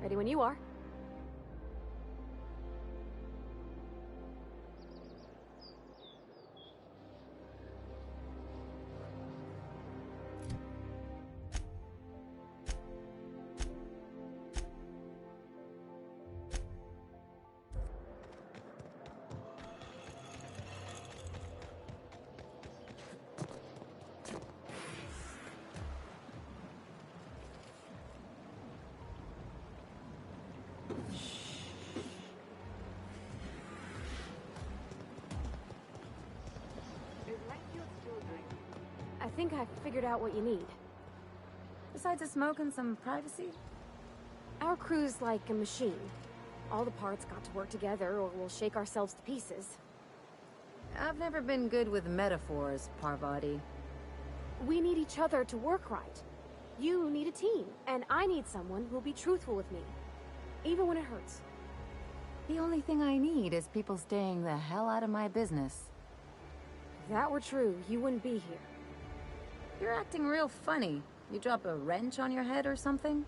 Ready when you are. I think I figured out what you need. Besides a smoke and some privacy? Our crew's like a machine. All the parts got to work together or we'll shake ourselves to pieces. I've never been good with metaphors, Parvati. We need each other to work right. You need a team, and I need someone who'll be truthful with me. Even when it hurts. The only thing I need is people staying the hell out of my business. If that were true, you wouldn't be here. You're acting real funny. You drop a wrench on your head or something?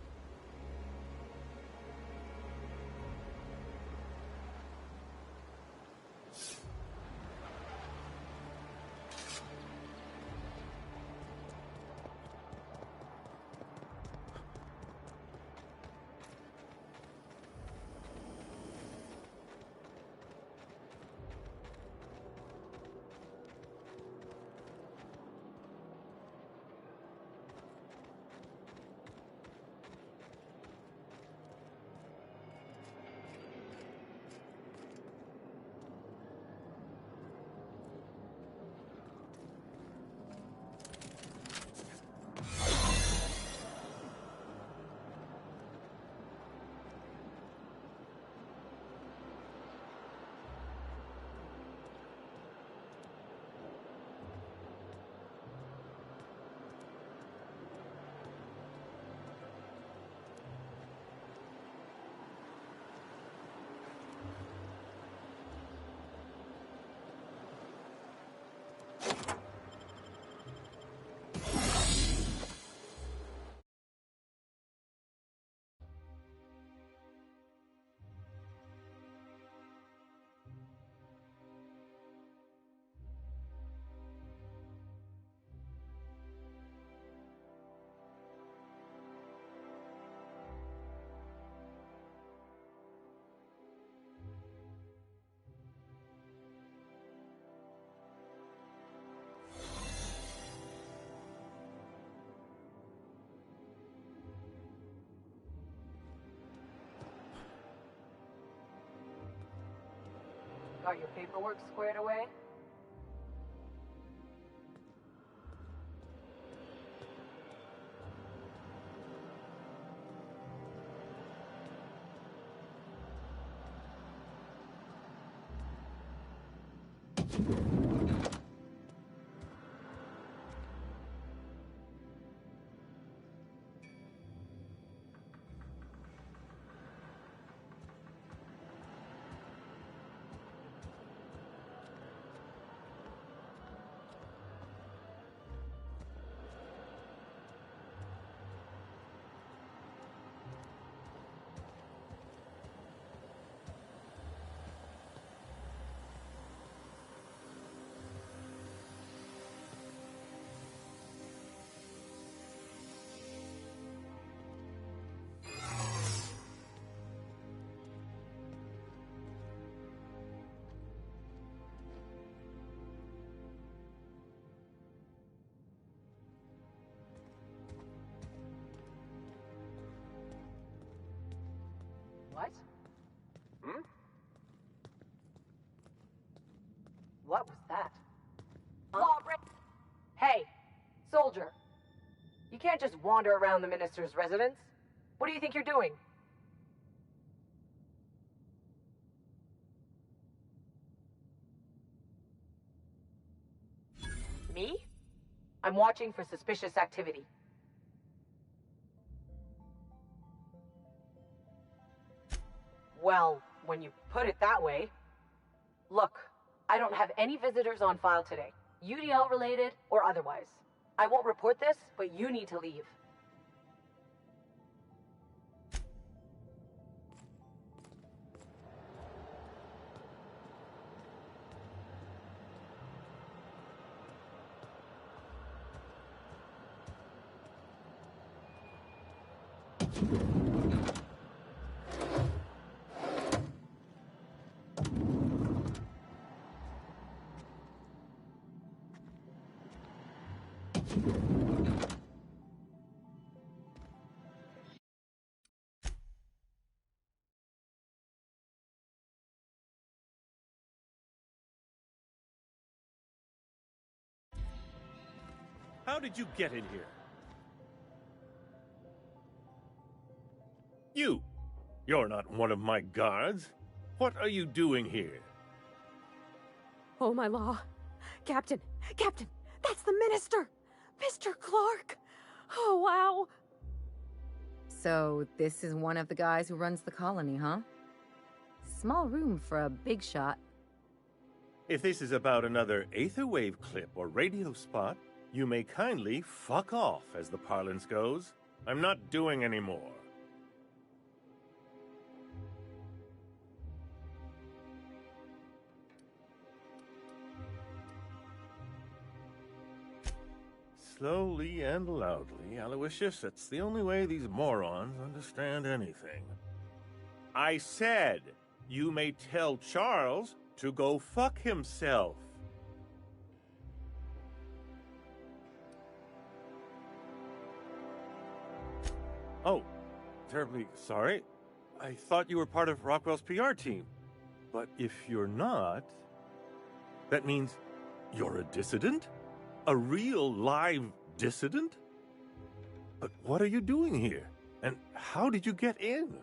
Got your paperwork squared away? What? Hmm? What was that? Hey, soldier. You can't just wander around the minister's residence. What do you think you're doing? Me? I'm watching for suspicious activity. Well, when you put it that way. Look, I don't have any visitors on file today. UDL related or otherwise. I won't report this, but you need to leave. How did you get in here? You're not one of my guards. What are you doing here? Oh, my law. Captain, that's the minister! Mr. Clark! Oh, wow! So, this is one of the guys who runs the colony, huh? Small room for a big shot. If this is about another Aetherwave clip or radio spot, you may kindly fuck off, as the parlance goes. I'm not doing any more. Slowly and loudly, Aloysius. It's the only way these morons understand anything. I said, you may tell Charles to go fuck himself. Oh, terribly sorry. I thought you were part of Rockwell's PR team. But if you're not, that means you're a dissident? A real live dissident? But what are you doing here? And how did you get in?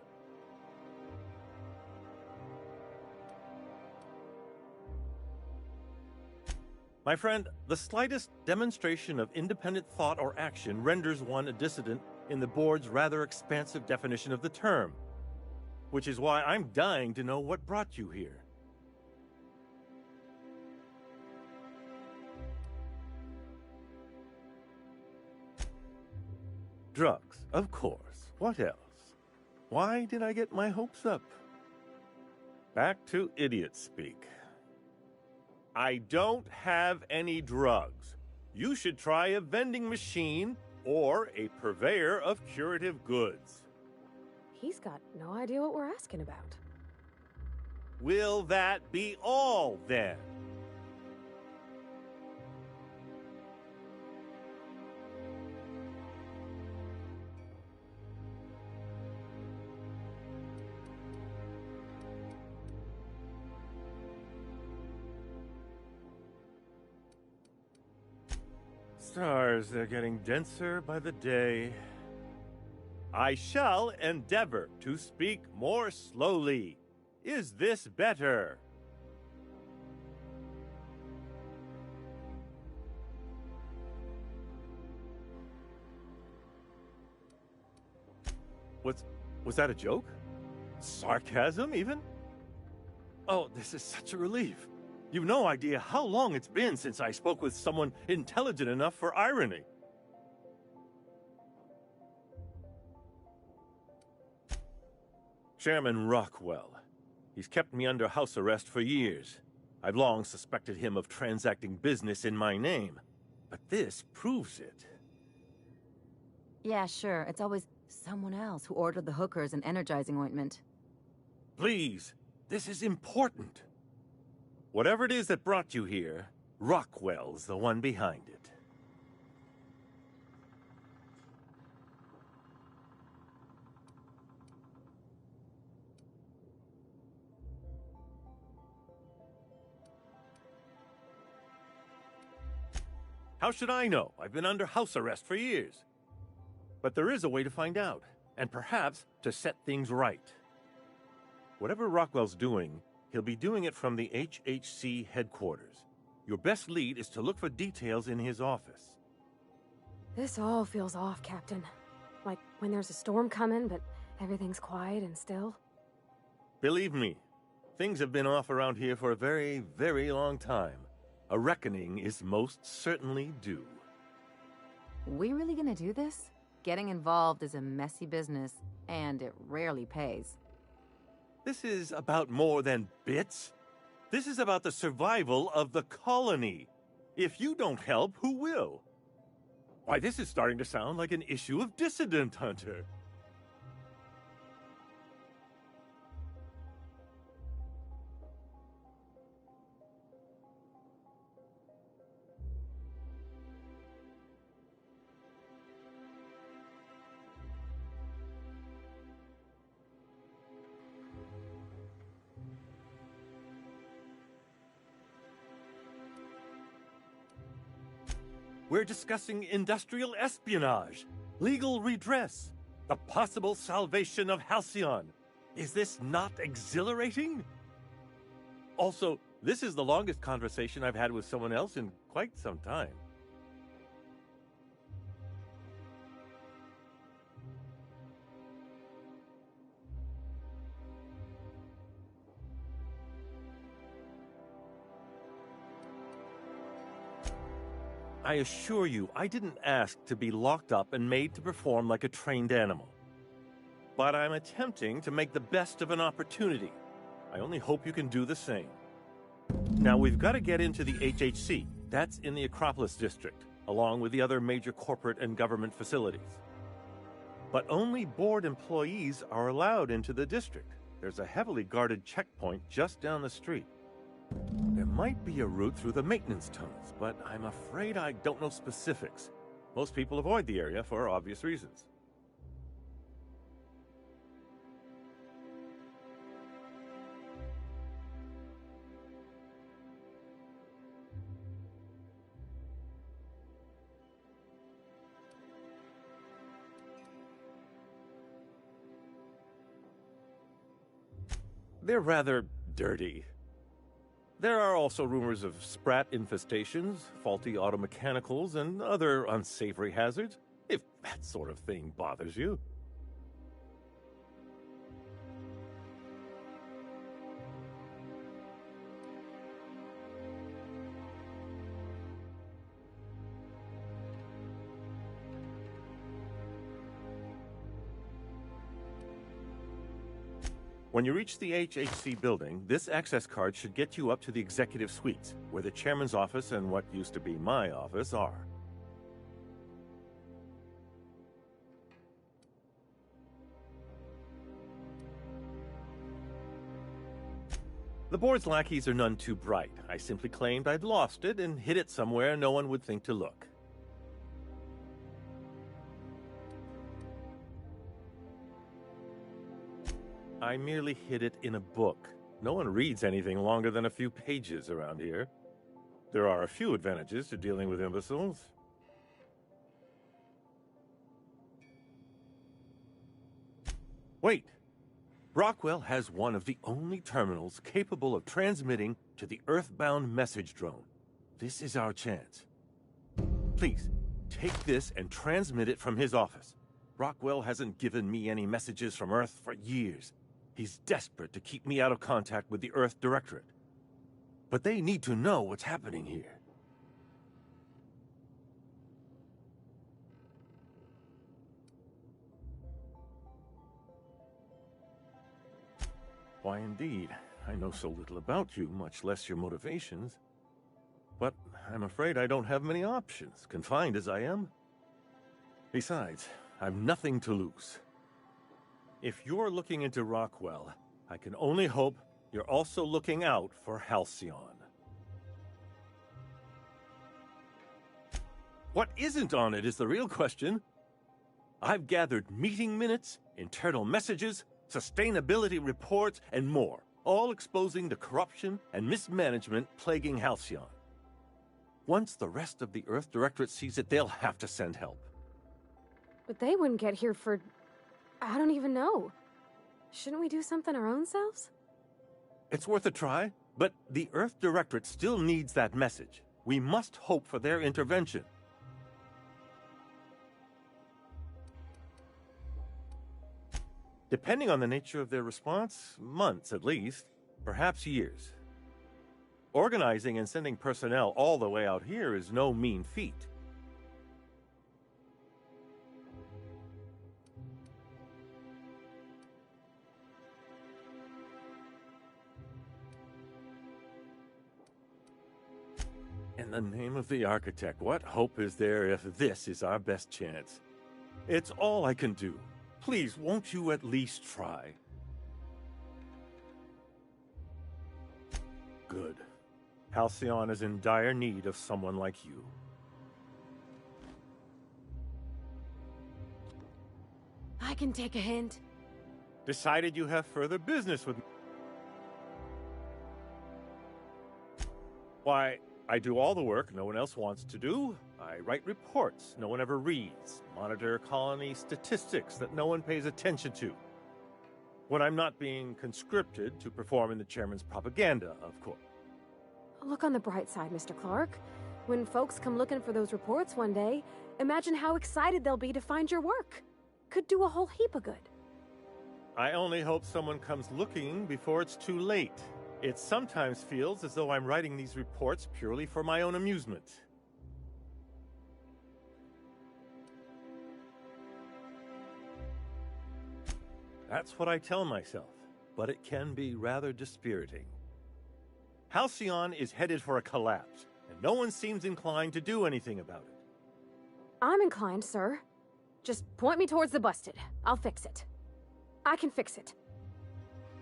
My friend, the slightest demonstration of independent thought or action renders one a dissident in the board's rather expansive definition of the term. Which is why I'm dying to know what brought you here. Drugs, of course. What else? Why did I get my hopes up? Back to idiot speak. I don't have any drugs. You should try a vending machine or a purveyor of curative goods. He's got no idea what we're asking about. Will that be all, then? Stars, they're getting denser by the day. I shall endeavor to speak more slowly. Is this better? Was that a joke? Sarcasm, even? Oh, this is such a relief. You've no idea how long it's been since I spoke with someone intelligent enough for irony. Chairman Rockwell. He's kept me under house arrest for years. I've long suspected him of transacting business in my name, but this proves it. Yeah, sure. It's always someone else who ordered the hookers and energizing ointment. Please, this is important. Whatever it is that brought you here, Rockwell's the one behind it. How should I know? I've been under house arrest for years. But there is a way to find out, and perhaps to set things right. Whatever Rockwell's doing, he'll be doing it from the HHC headquarters. Your best lead is to look for details in his office. This all feels off, Captain. Like when there's a storm coming, but everything's quiet and still. Believe me, things have been off around here for a very, very long time. A reckoning is most certainly due. We really gonna do this? Getting involved is a messy business, and it rarely pays. This is about more than bits. This is about the survival of the colony. If you don't help, who will? Why, this is starting to sound like an issue of Dissident Hunter. We're discussing industrial espionage, legal redress, the possible salvation of Halcyon. Is this not exhilarating? Also, this is the longest conversation I've had with someone else in quite some time. I assure you, I didn't ask to be locked up and made to perform like a trained animal. But I'm attempting to make the best of an opportunity. I only hope you can do the same. Now, we've got to get into the HHC. That's in the Acropolis district, along with the other major corporate and government facilities. But only board employees are allowed into the district. There's a heavily guarded checkpoint just down the street. There might be a route through the maintenance tunnels, but I'm afraid I don't know specifics. Most people avoid the area for obvious reasons. They're rather dirty. There are also rumors of sprat infestations, faulty automechanicals, and other unsavory hazards, if that sort of thing bothers you. When you reach the HHC building, this access card should get you up to the executive suites, where the chairman's office and what used to be my office are. The board's lackeys are none too bright. I simply claimed I'd lost it and hid it somewhere no one would think to look. I merely hid it in a book. No one reads anything longer than a few pages around here. There are a few advantages to dealing with imbeciles. Wait! Rockwell has one of the only terminals capable of transmitting to the Earthbound message drone. This is our chance. Please, take this and transmit it from his office. Rockwell hasn't given me any messages from Earth for years. He's desperate to keep me out of contact with the Earth Directorate. But they need to know what's happening here. Why, indeed. I know so little about you, much less your motivations. But I'm afraid I don't have many options, confined as I am. Besides, I've nothing to lose. If you're looking into Rockwell, I can only hope you're also looking out for Halcyon. What isn't on it is the real question. I've gathered meeting minutes, internal messages, sustainability reports, and more, all exposing the corruption and mismanagement plaguing Halcyon. Once the rest of the Earth Directorate sees it, they'll have to send help. But they wouldn't get here for... I don't even know. Shouldn't we do something our own selves? It's worth a try, but the Earth Directorate still needs that message. We must hope for their intervention. Depending on the nature of their response, months at least, perhaps years. Organizing and sending personnel all the way out here is no mean feat. In the name of the architect, what hope is there if this is our best chance? It's all I can do. Please, won't you at least try? Good. Halcyon is in dire need of someone like you. I can take a hint. Decided you have further business with me. Why, I do all the work no one else wants to do. I write reports no one ever reads, monitor colony statistics that no one pays attention to. When I'm not being conscripted to perform in the chairman's propaganda, of course. Look on the bright side, Mr. Clark. When folks come looking for those reports one day, imagine how excited they'll be to find your work. Could do a whole heap of good. I only hope someone comes looking before it's too late. It sometimes feels as though I'm writing these reports purely for my own amusement. That's what I tell myself, but it can be rather dispiriting. Halcyon is headed for a collapse, and no one seems inclined to do anything about it. I'm inclined, sir. Just point me towards the busted. I'll fix it. I can fix it.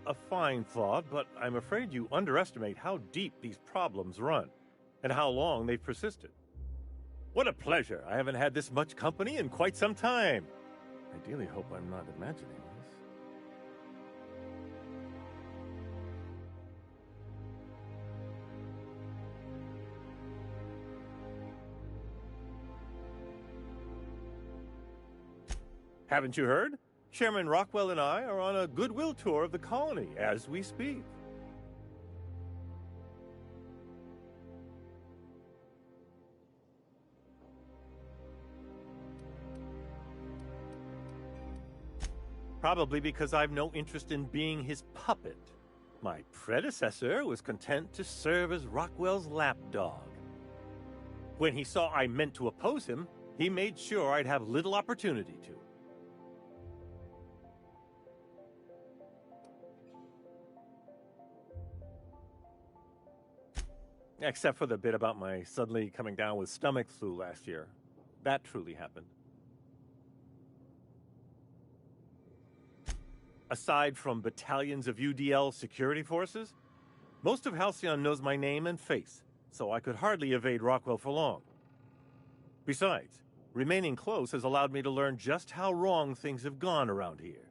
A fine thought, but I'm afraid you underestimate how deep these problems run, and how long they've persisted. What a pleasure! I haven't had this much company in quite some time. I ideally hope I'm not imagining this. Haven't you heard? Chairman Rockwell and I are on a goodwill tour of the colony as we speak. Probably because I've no interest in being his puppet. My predecessor was content to serve as Rockwell's lapdog. When he saw I meant to oppose him, he made sure I'd have little opportunity to. Except for the bit about my suddenly coming down with stomach flu last year. That truly happened. Aside from battalions of UDL security forces, most of Halcyon knows my name and face, so I could hardly evade Rockwell for long. Besides, remaining close has allowed me to learn just how wrong things have gone around here.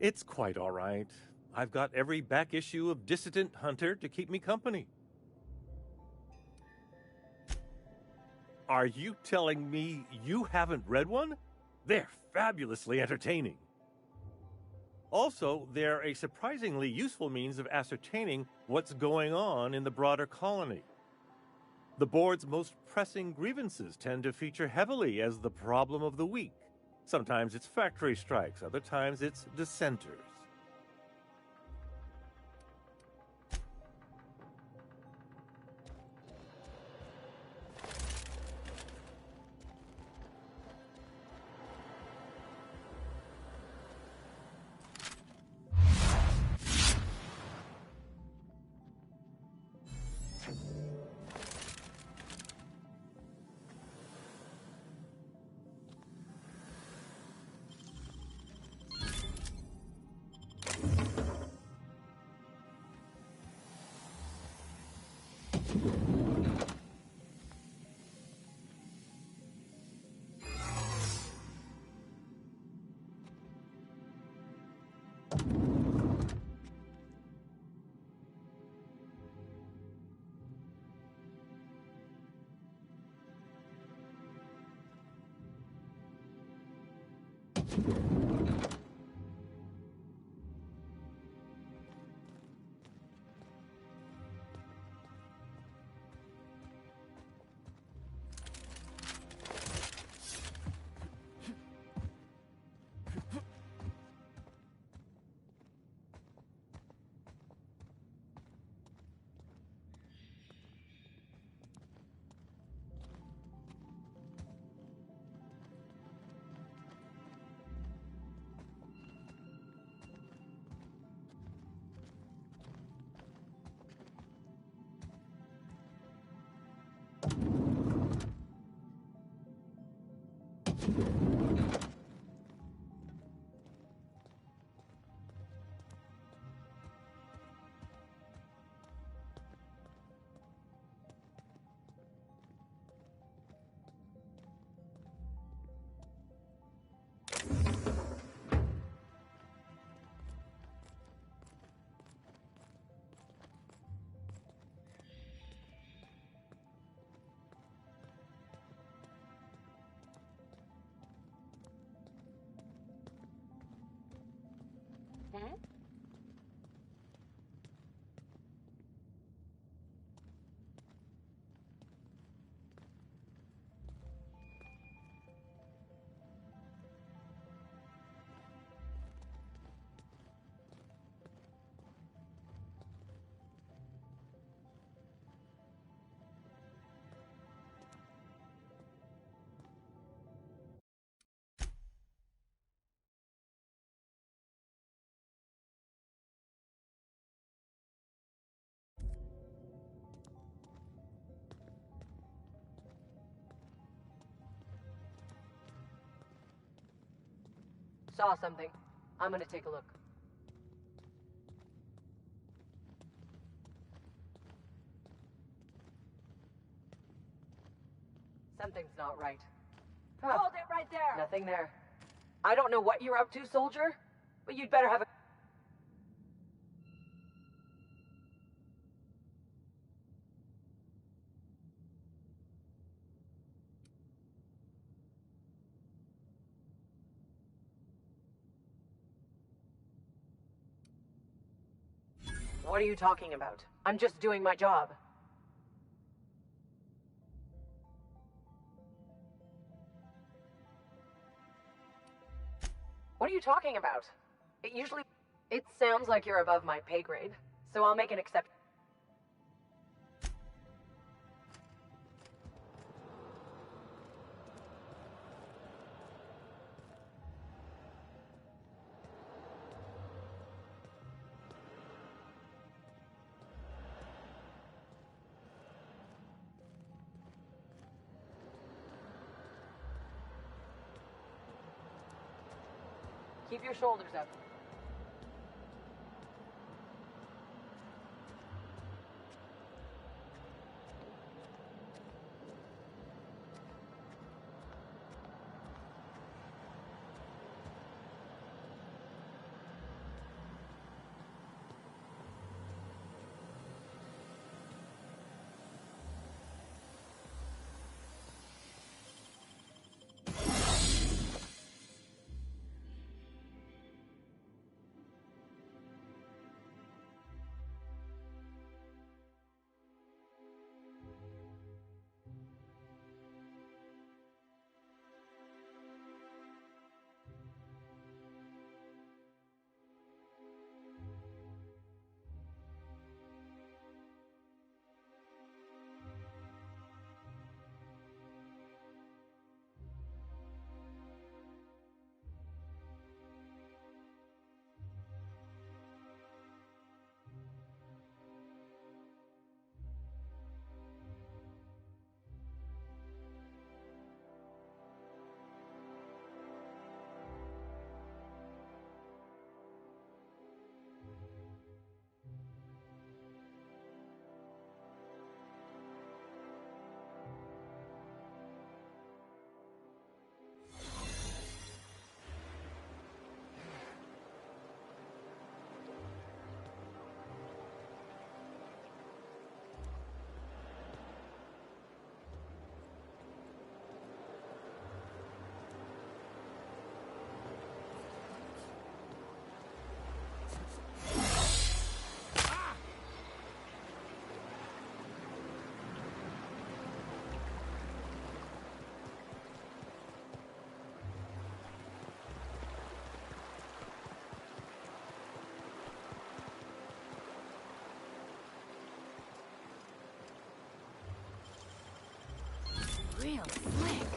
It's quite all right. I've got every back issue of Dissident Hunter to keep me company. Are you telling me you haven't read one? They're fabulously entertaining. Also, they're a surprisingly useful means of ascertaining what's going on in the broader colony. The board's most pressing grievances tend to feature heavily as the problem of the week. Sometimes it's factory strikes, other times it's dissenters. Hmm? Saw something. I'm gonna take a look. Something's not right. Huh. Hold it right there! Nothing there. I don't know what you're up to, soldier, but you'd better have a... What are you talking about? I'm just doing my job. What are you talking about? It sounds like you're above my pay grade, so I'll make an exception. Keep your shoulders up. Real slick.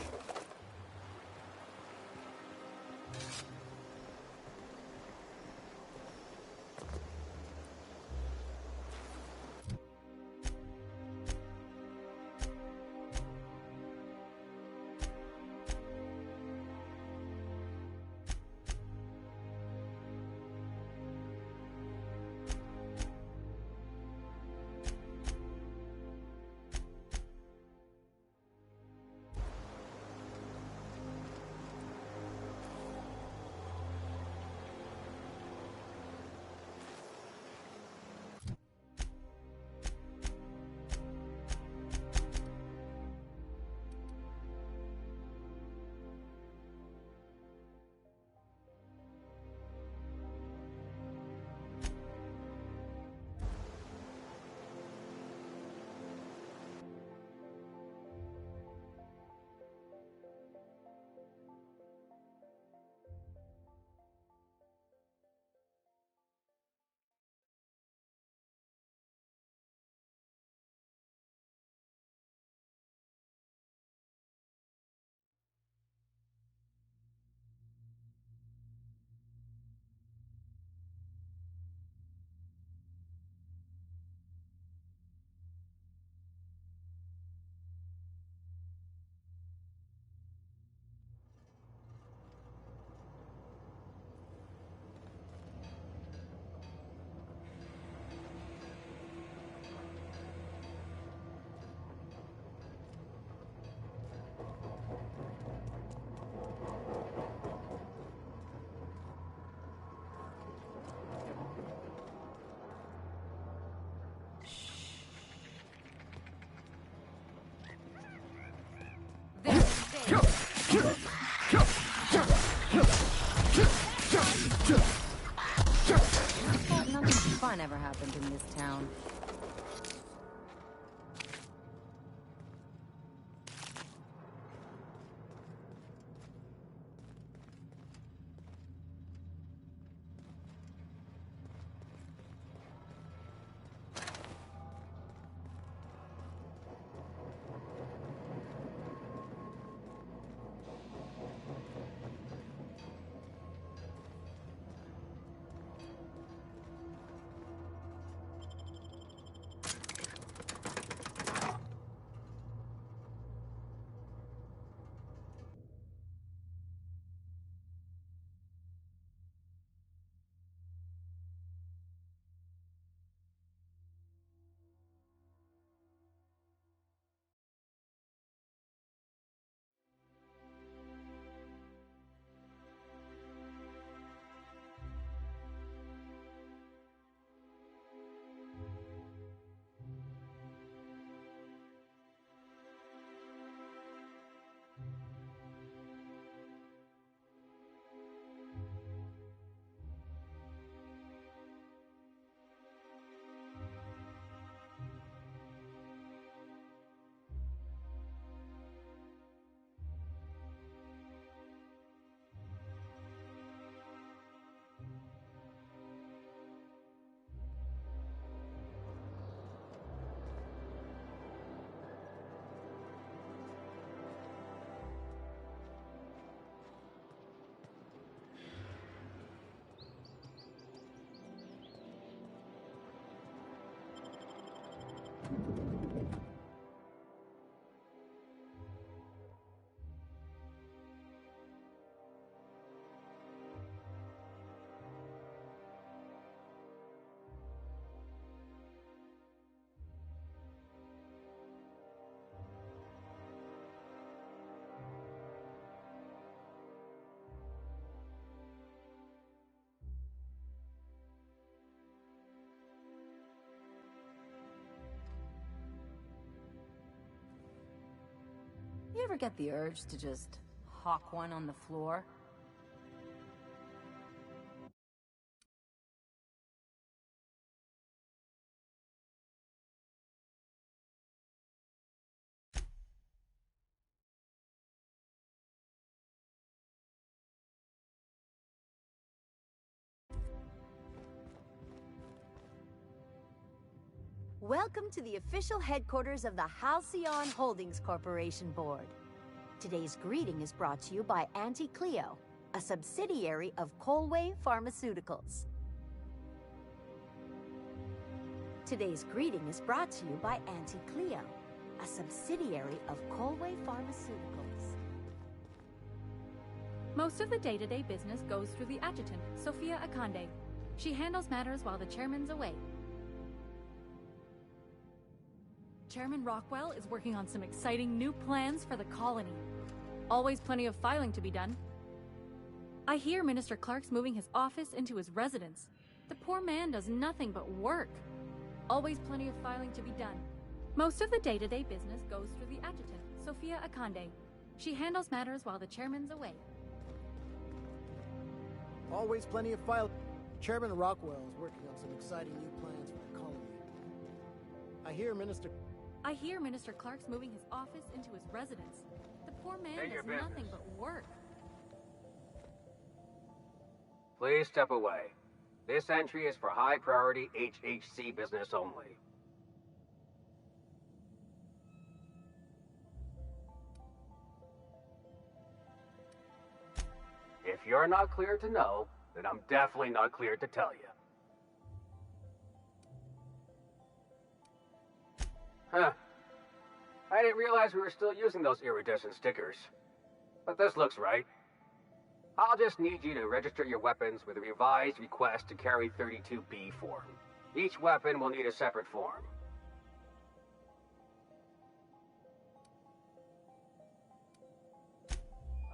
Thought nothing fun ever happened in this town. You ever get the urge to just hawk one on the floor? Welcome to the official headquarters of the Halcyon Holdings Corporation Board. Today's greeting is brought to you by Auntie Cleo, a subsidiary of Colway Pharmaceuticals. Today's greeting is brought to you by Auntie Cleo, a subsidiary of Colway Pharmaceuticals. Most of the day-to-day business goes through the adjutant, Sophia Akande. She handles matters while the chairman's away. Chairman Rockwell is working on some exciting new plans for the colony. Always plenty of filing to be done. I hear Minister Clark's moving his office into his residence. The poor man does nothing but work. Always plenty of filing to be done. Most of the day-to-day business goes through the adjutant, Sophia Akande. She handles matters while the chairman's away. Always plenty of file. Chairman Rockwell is working on some exciting new plans for the colony. I hear Minister Clark's moving his office into his residence. The poor man does nothing but work. Please step away. This entry is for high-priority HHC business only. If you're not cleared to know, then I'm definitely not cleared to tell you. Huh. I didn't realize we were still using those iridescent stickers. But this looks right. I'll just need you to register your weapons with a revised request to carry 32B form. Each weapon will need a separate form.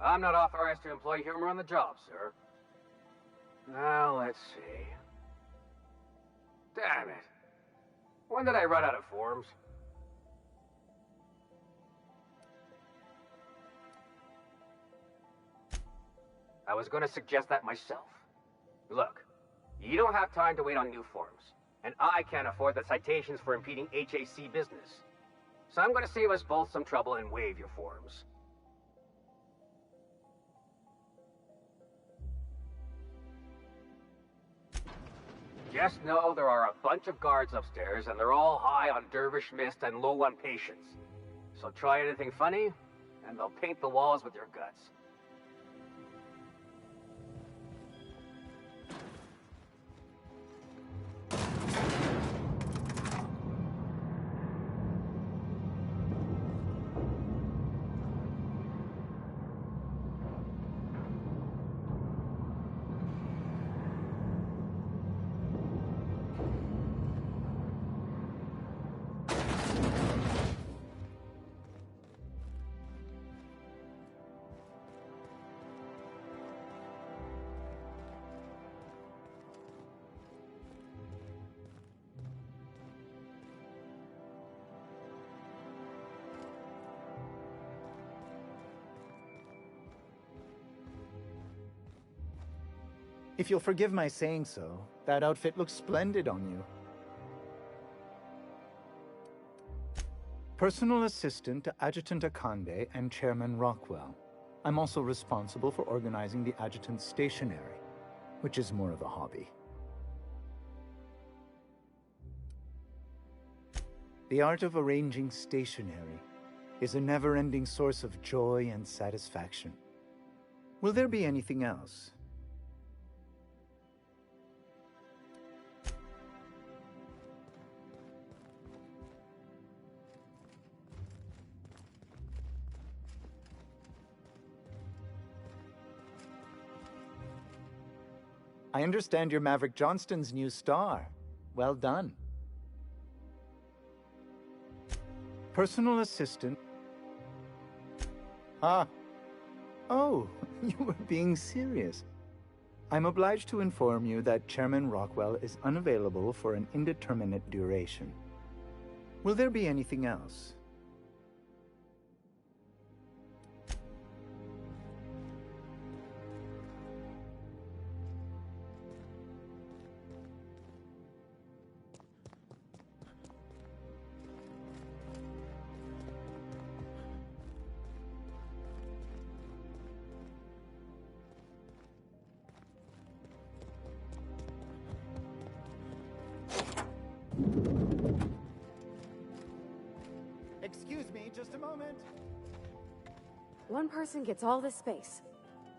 I'm not authorized to employ humor on the job, sir. Now, let's see. Damn it. When did I run out of forms? I was going to suggest that myself. Look, you don't have time to wait on new forms, and I can't afford the citations for impeding HAC business. So I'm going to save us both some trouble and waive your forms. Just know there are a bunch of guards upstairs, and they're all high on Dervish Mist and low on patience. So try anything funny, and they'll paint the walls with your guts. If you'll forgive my saying so, that outfit looks splendid on you. Personal assistant to Adjutant Akande and Chairman Rockwell. I'm also responsible for organizing the adjutant's stationery, which is more of a hobby. The art of arranging stationery is a never-ending source of joy and satisfaction. Will there be anything else? I understand you're Maverick Johnston's new star. Well done. Personal assistant. Ah. Oh, you were being serious. I'm obliged to inform you that Chairman Rockwell is unavailable for an indeterminate duration. Will there be anything else? Excuse me, just a moment. One person gets all this space.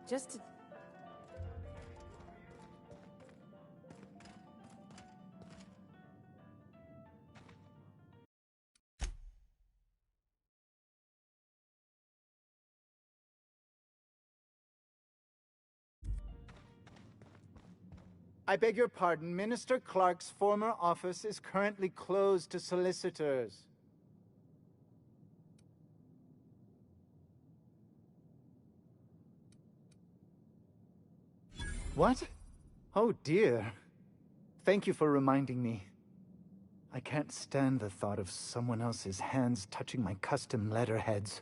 Just to... I beg your pardon, Minister Clark's former office is currently closed to solicitors. What? Oh dear. Thank you for reminding me. I can't stand the thought of someone else's hands touching my custom letterheads.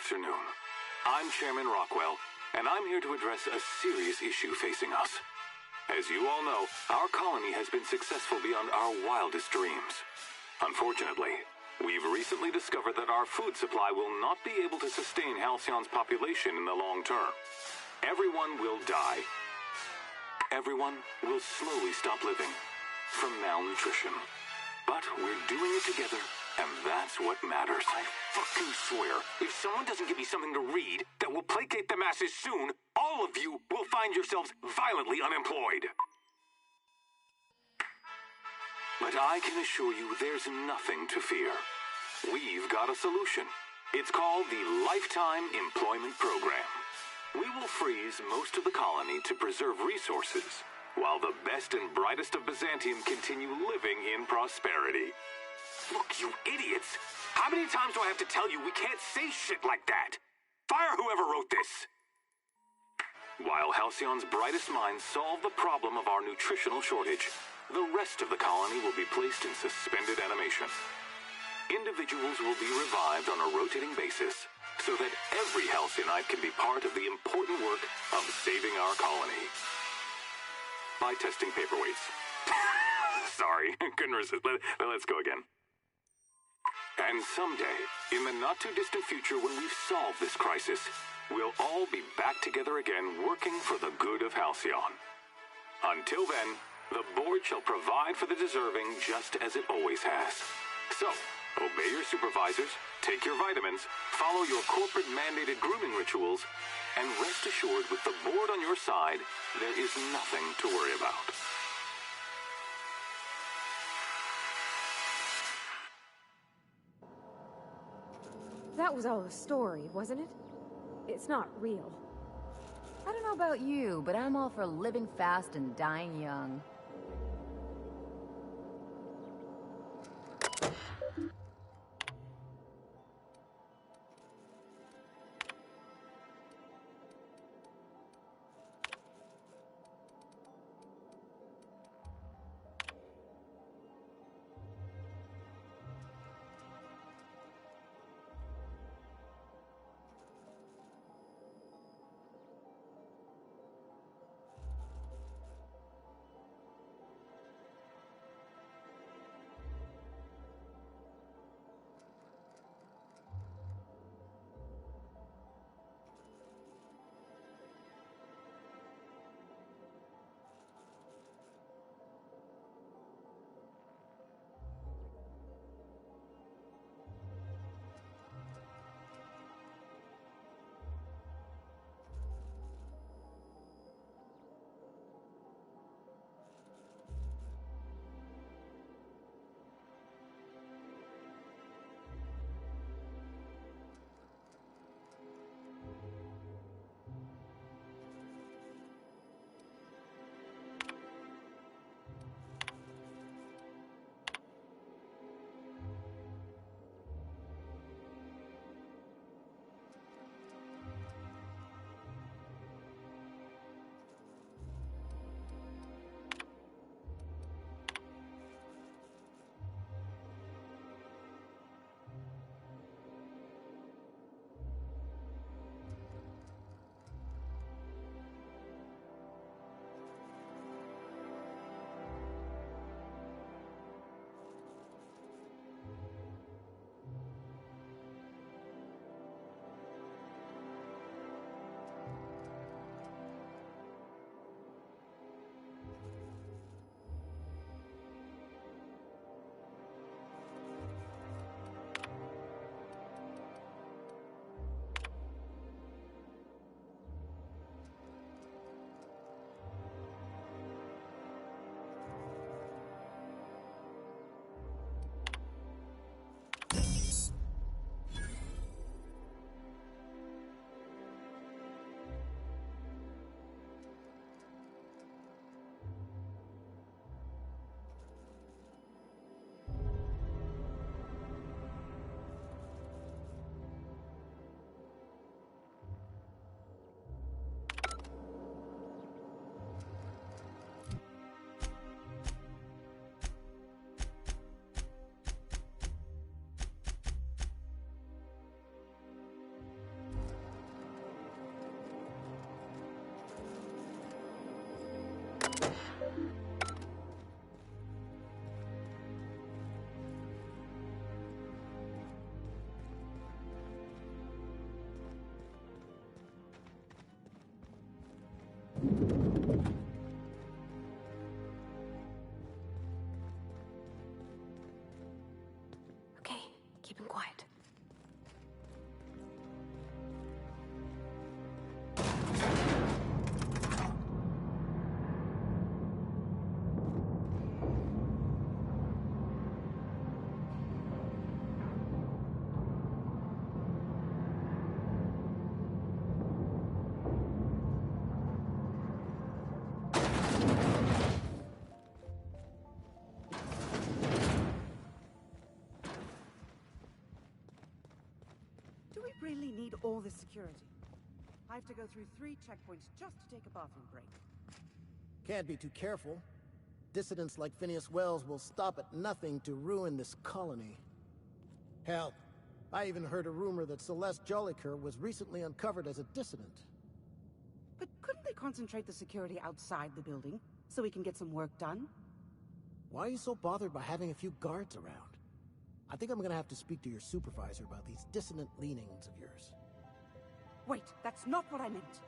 afternoon. I'm Chairman Rockwell, and I'm here to address a serious issue facing us. As you all know, our colony has been successful beyond our wildest dreams. Unfortunately, we've recently discovered that our food supply will not be able to sustain Halcyon's population in the long term. Everyone will die. Everyone will slowly stop living from malnutrition. But we're doing it together, and that's what matters. I fucking swear, if someone doesn't give me something to read that will placate the masses soon, all of you will find yourselves violently unemployed. But I can assure you there's nothing to fear. We've got a solution. It's called the Lifetime Employment Program. We will freeze most of the colony to preserve resources, while the best and brightest of Byzantium continue living in prosperity. Look, you idiots! How many times do I have to tell you we can't say shit like that? Fire whoever wrote this! While Halcyon's brightest minds solve the problem of our nutritional shortage, the rest of the colony will be placed in suspended animation. Individuals will be revived on a rotating basis, so that every Halcyon can be part of the important work of saving our colony. By testing paperweights. Sorry, couldn't resist. Let's go again. And someday, in the not-too-distant future when we've solved this crisis, we'll all be back together again working for the good of Halcyon. Until then, the board shall provide for the deserving just as it always has. So, obey your supervisors, take your vitamins, follow your corporate-mandated grooming rituals, and rest assured with the board on your side, there is nothing to worry about. That was all a story, wasn't it? It's not real. I don't know about you, but I'm all for living fast and dying young. really need all this security? I have to go through 3 checkpoints just to take a bathroom break. Can't be too careful. Dissidents like Phineas Wells will stop at nothing to ruin this colony. Hell, I even heard a rumor that Celeste Jolliker was recently uncovered as a dissident. But couldn't they concentrate the security outside the building, so we can get some work done? Why are you so bothered by having a few guards around? I think I'm gonna have to speak to your supervisor about these dissonant leanings of yours. Wait, that's not what I meant.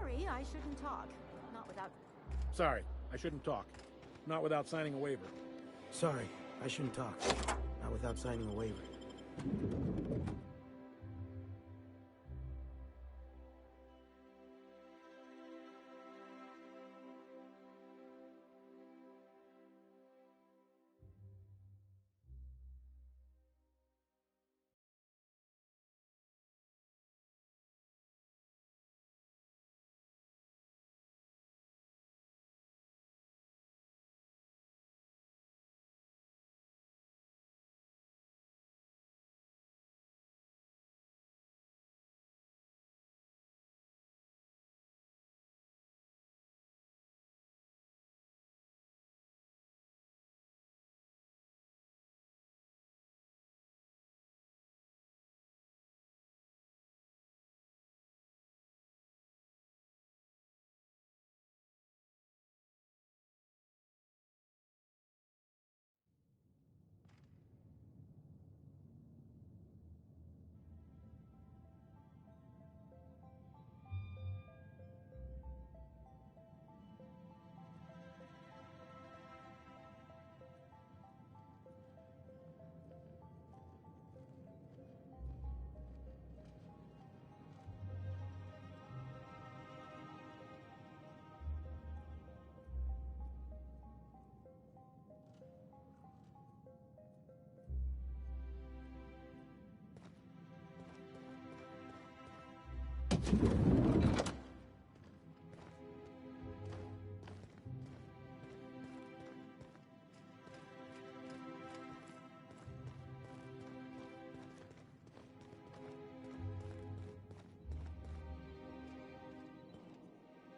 Sorry, I shouldn't talk. Not without... Sorry, I shouldn't talk. Not without signing a waiver. Sorry, I shouldn't talk. Not without signing a waiver.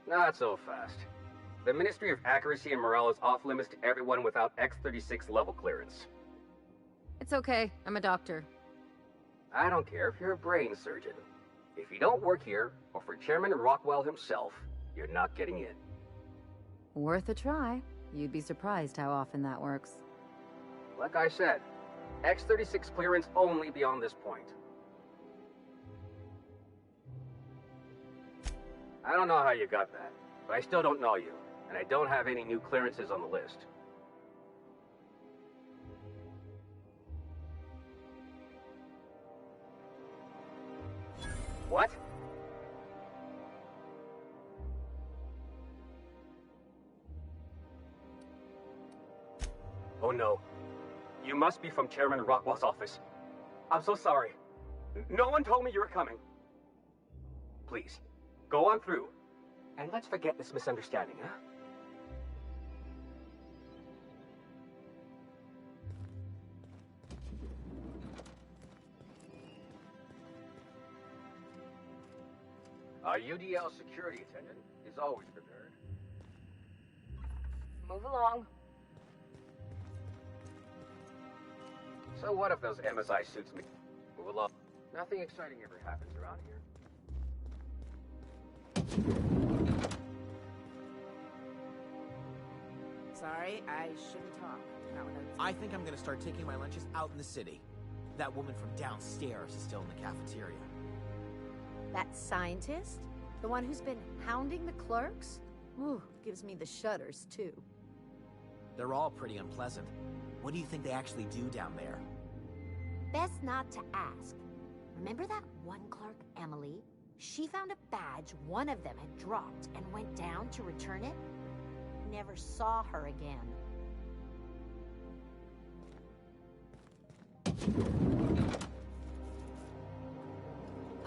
Not so fast. The Ministry of Accuracy and Morale is off limits to everyone without X-36 level clearance. It's okay. I'm a doctor. I don't care if you're a brain surgeon. If you don't work here, or for Chairman Rockwell himself, you're not getting in. Worth a try. You'd be surprised how often that works. Like I said, X-36 clearance only beyond this point. I don't know how you got that, but I still don't know you, and I don't have any new clearances on the list. What? Oh no. You must be from Chairman Rockwell's office. I'm so sorry. No one told me you were coming. Please, go on through, and let's forget this misunderstanding, huh? Our UDL security attendant is always prepared. Move along. So what if those MSI suits me? Move along. Nothing exciting ever happens around here. Sorry, I shouldn't talk. Not without... I think I'm gonna start taking my lunches out in the city. That woman from downstairs is still in the cafeteria. That scientist? The one who's been hounding the clerks? Ooh, gives me the shudders, too. They're all pretty unpleasant. What do you think they actually do down there? Best not to ask. Remember that one clerk, Emily? She found a badge one of them had dropped and went down to return it. Never saw her again.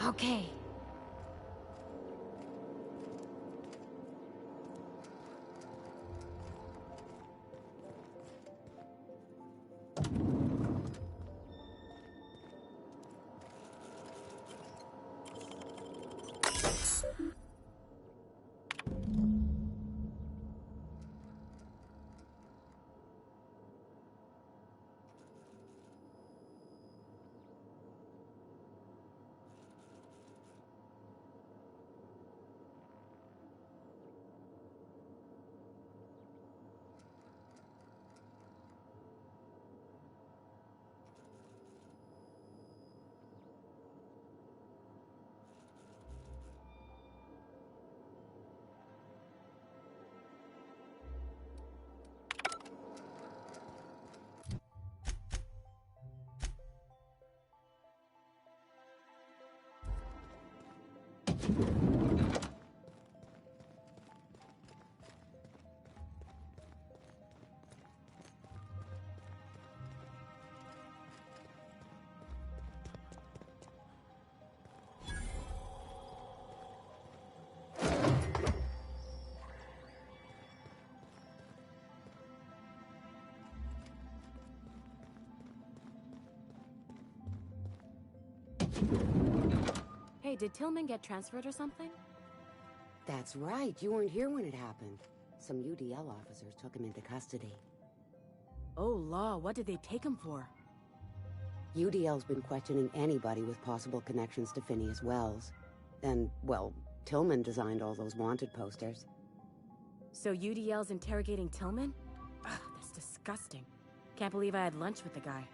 Okay. Hey, did Tillman get transferred or something? That's right. You weren't here when it happened. Some UDL officers took him into custody. Oh, law, what did they take him for? UDL's been questioning anybody with possible connections to Phineas Wells. And, well, Tillman designed all those wanted posters. So UDL's interrogating Tillman? Ugh, that's disgusting. Can't believe I had lunch with the guy.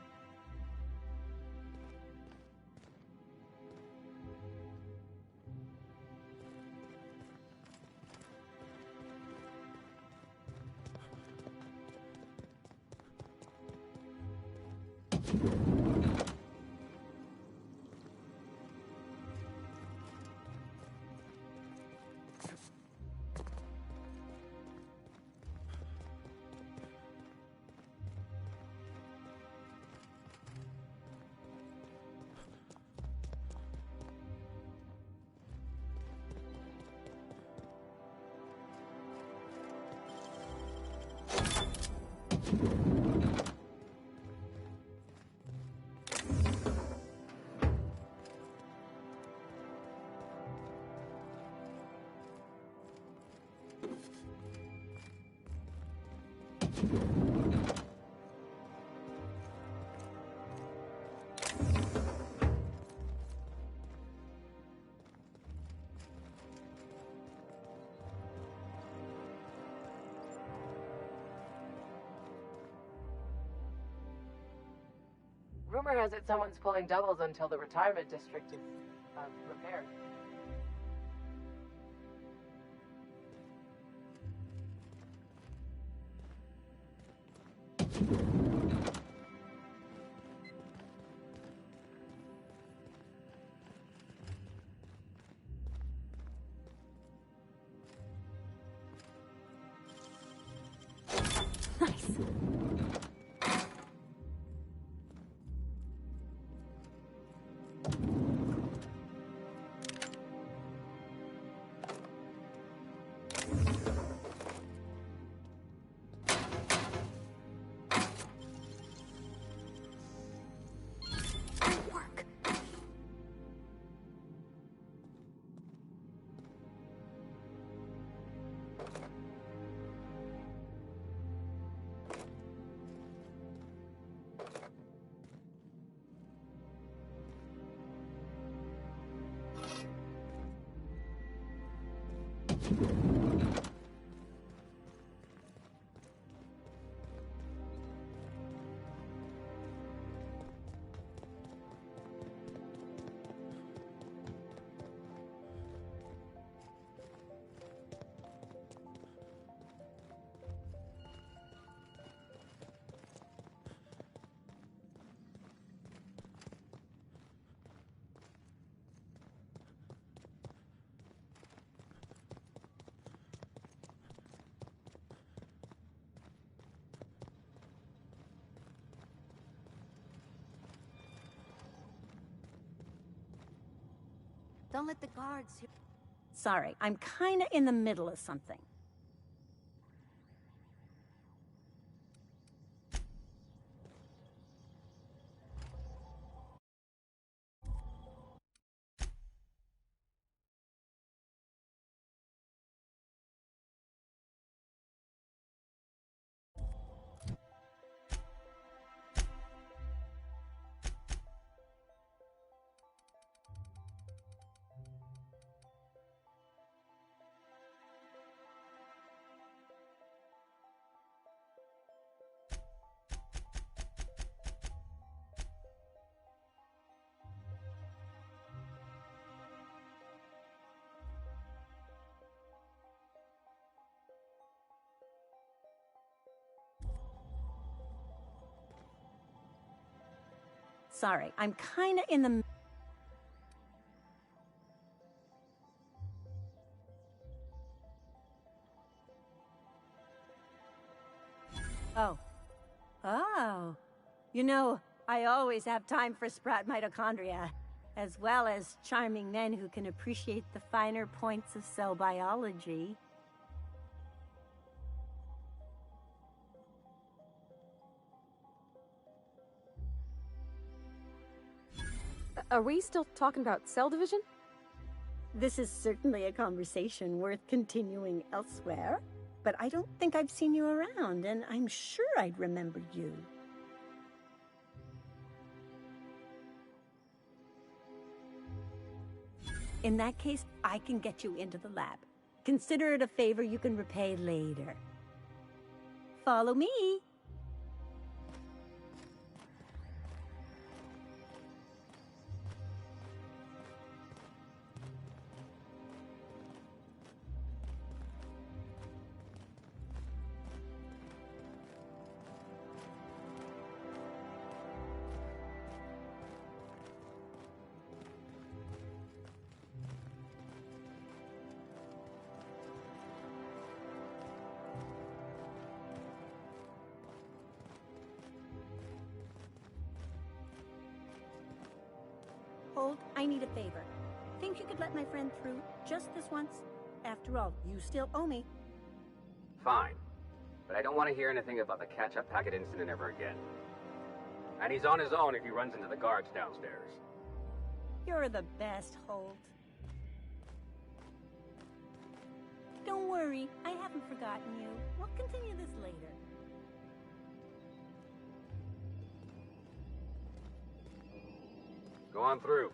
Rumor has it someone's pulling doubles until the retirement district is repaired. Don't let the guards hear. Sorry, I'm kinda in the middle of something. Sorry, I'm kinda in the... Oh. Oh. You know, I always have time for sprout mitochondria, as well as charming men who can appreciate the finer points of cell biology. Are we still talking about cell division? This is certainly a conversation worth continuing elsewhere, but I don't think I've seen you around, and I'm sure I'd remember you. In that case, I can get you into the lab. Consider it a favor you can repay later. Follow me. Hold, I need a favor. Think you could let my friend through just this once? After all, you still owe me. Fine. But I don't want to hear anything about the catch-up packet incident ever again. And he's on his own if he runs into the guards downstairs. You're the best, Holt. Don't worry, I haven't forgotten you. We'll continue this later. Go on through.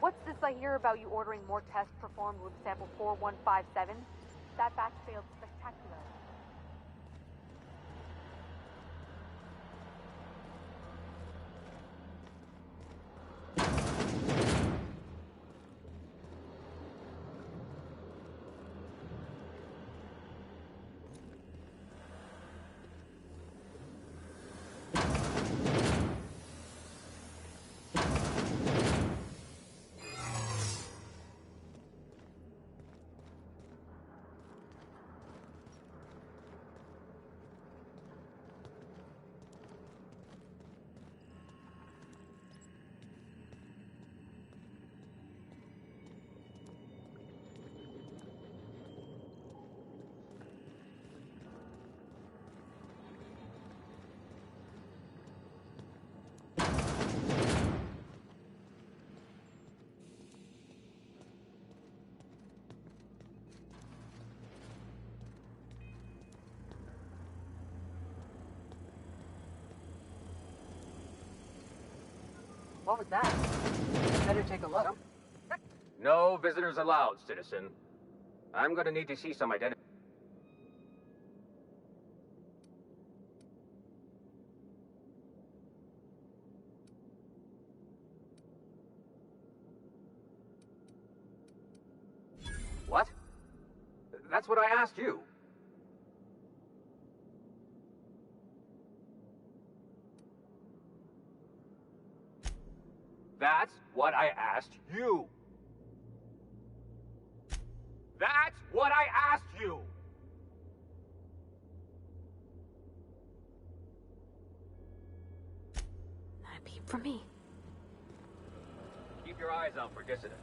What's this I hear about you ordering more tests performed with sample 4157? That batch failed spectacularly. What was that? Better take a look. No visitors allowed, citizen. I'm gonna need to see some identity. What? That's what I asked you. That's what I asked you. That's what I asked you. Not a peep from me. Keep your eyes out for dissidents.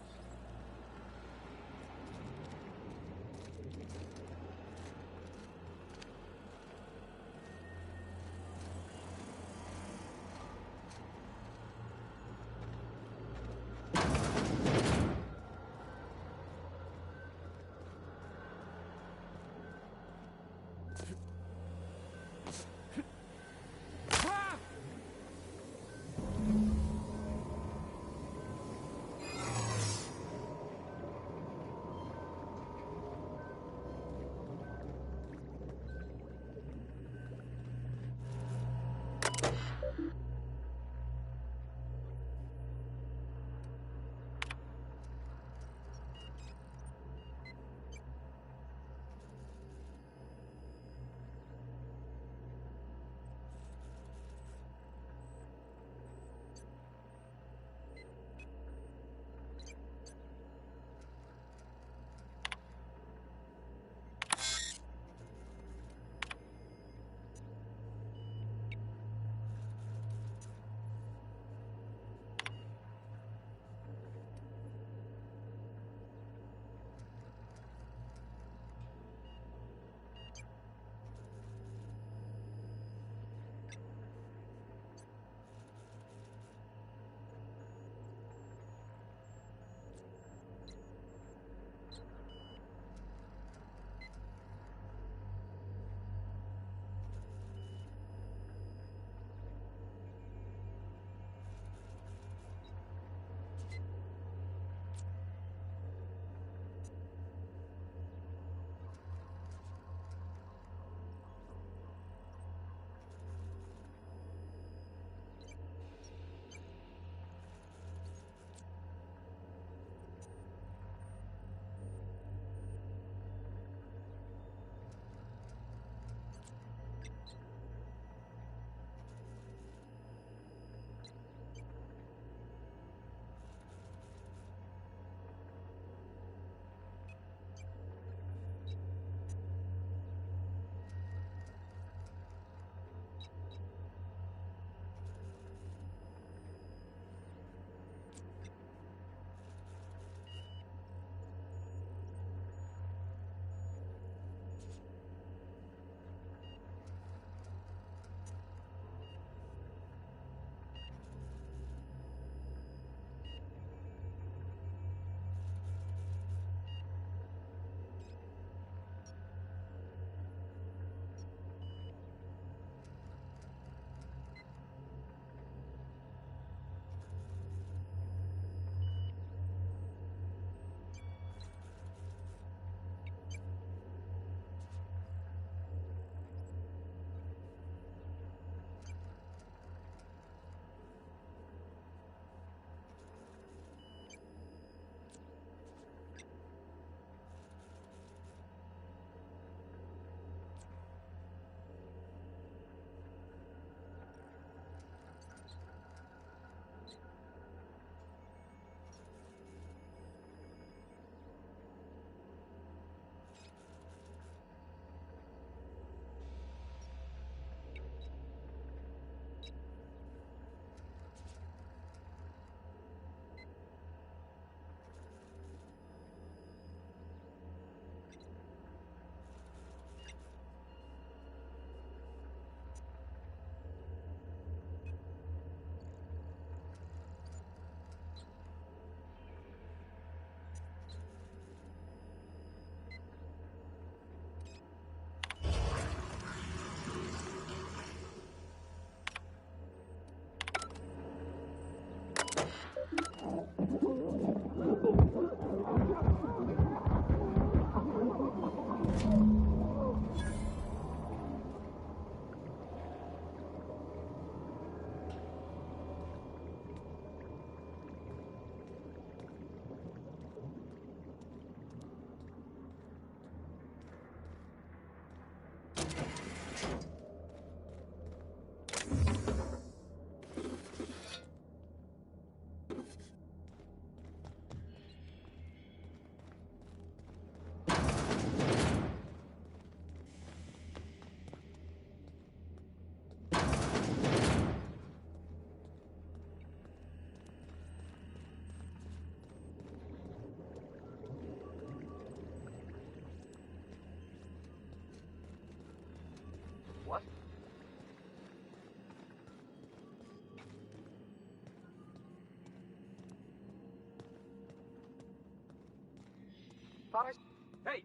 Hey,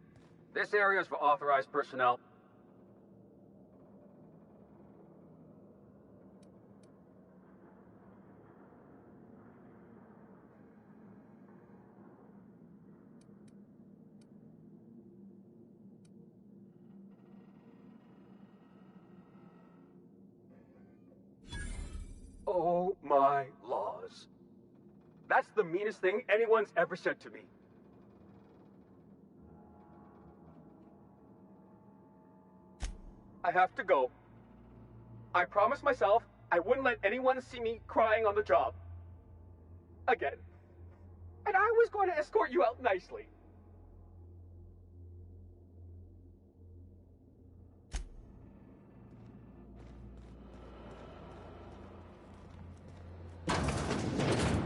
this area is for authorized personnel. Oh my laws. That's the meanest thing anyone's ever said to me. I have to go. I promised myself I wouldn't let anyone see me crying on the job. Again. And I was going to escort you out nicely.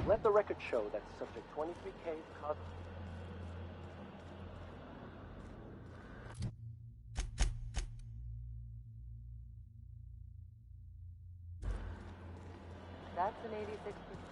Let the record show that subject 23K caused... That's an 86%.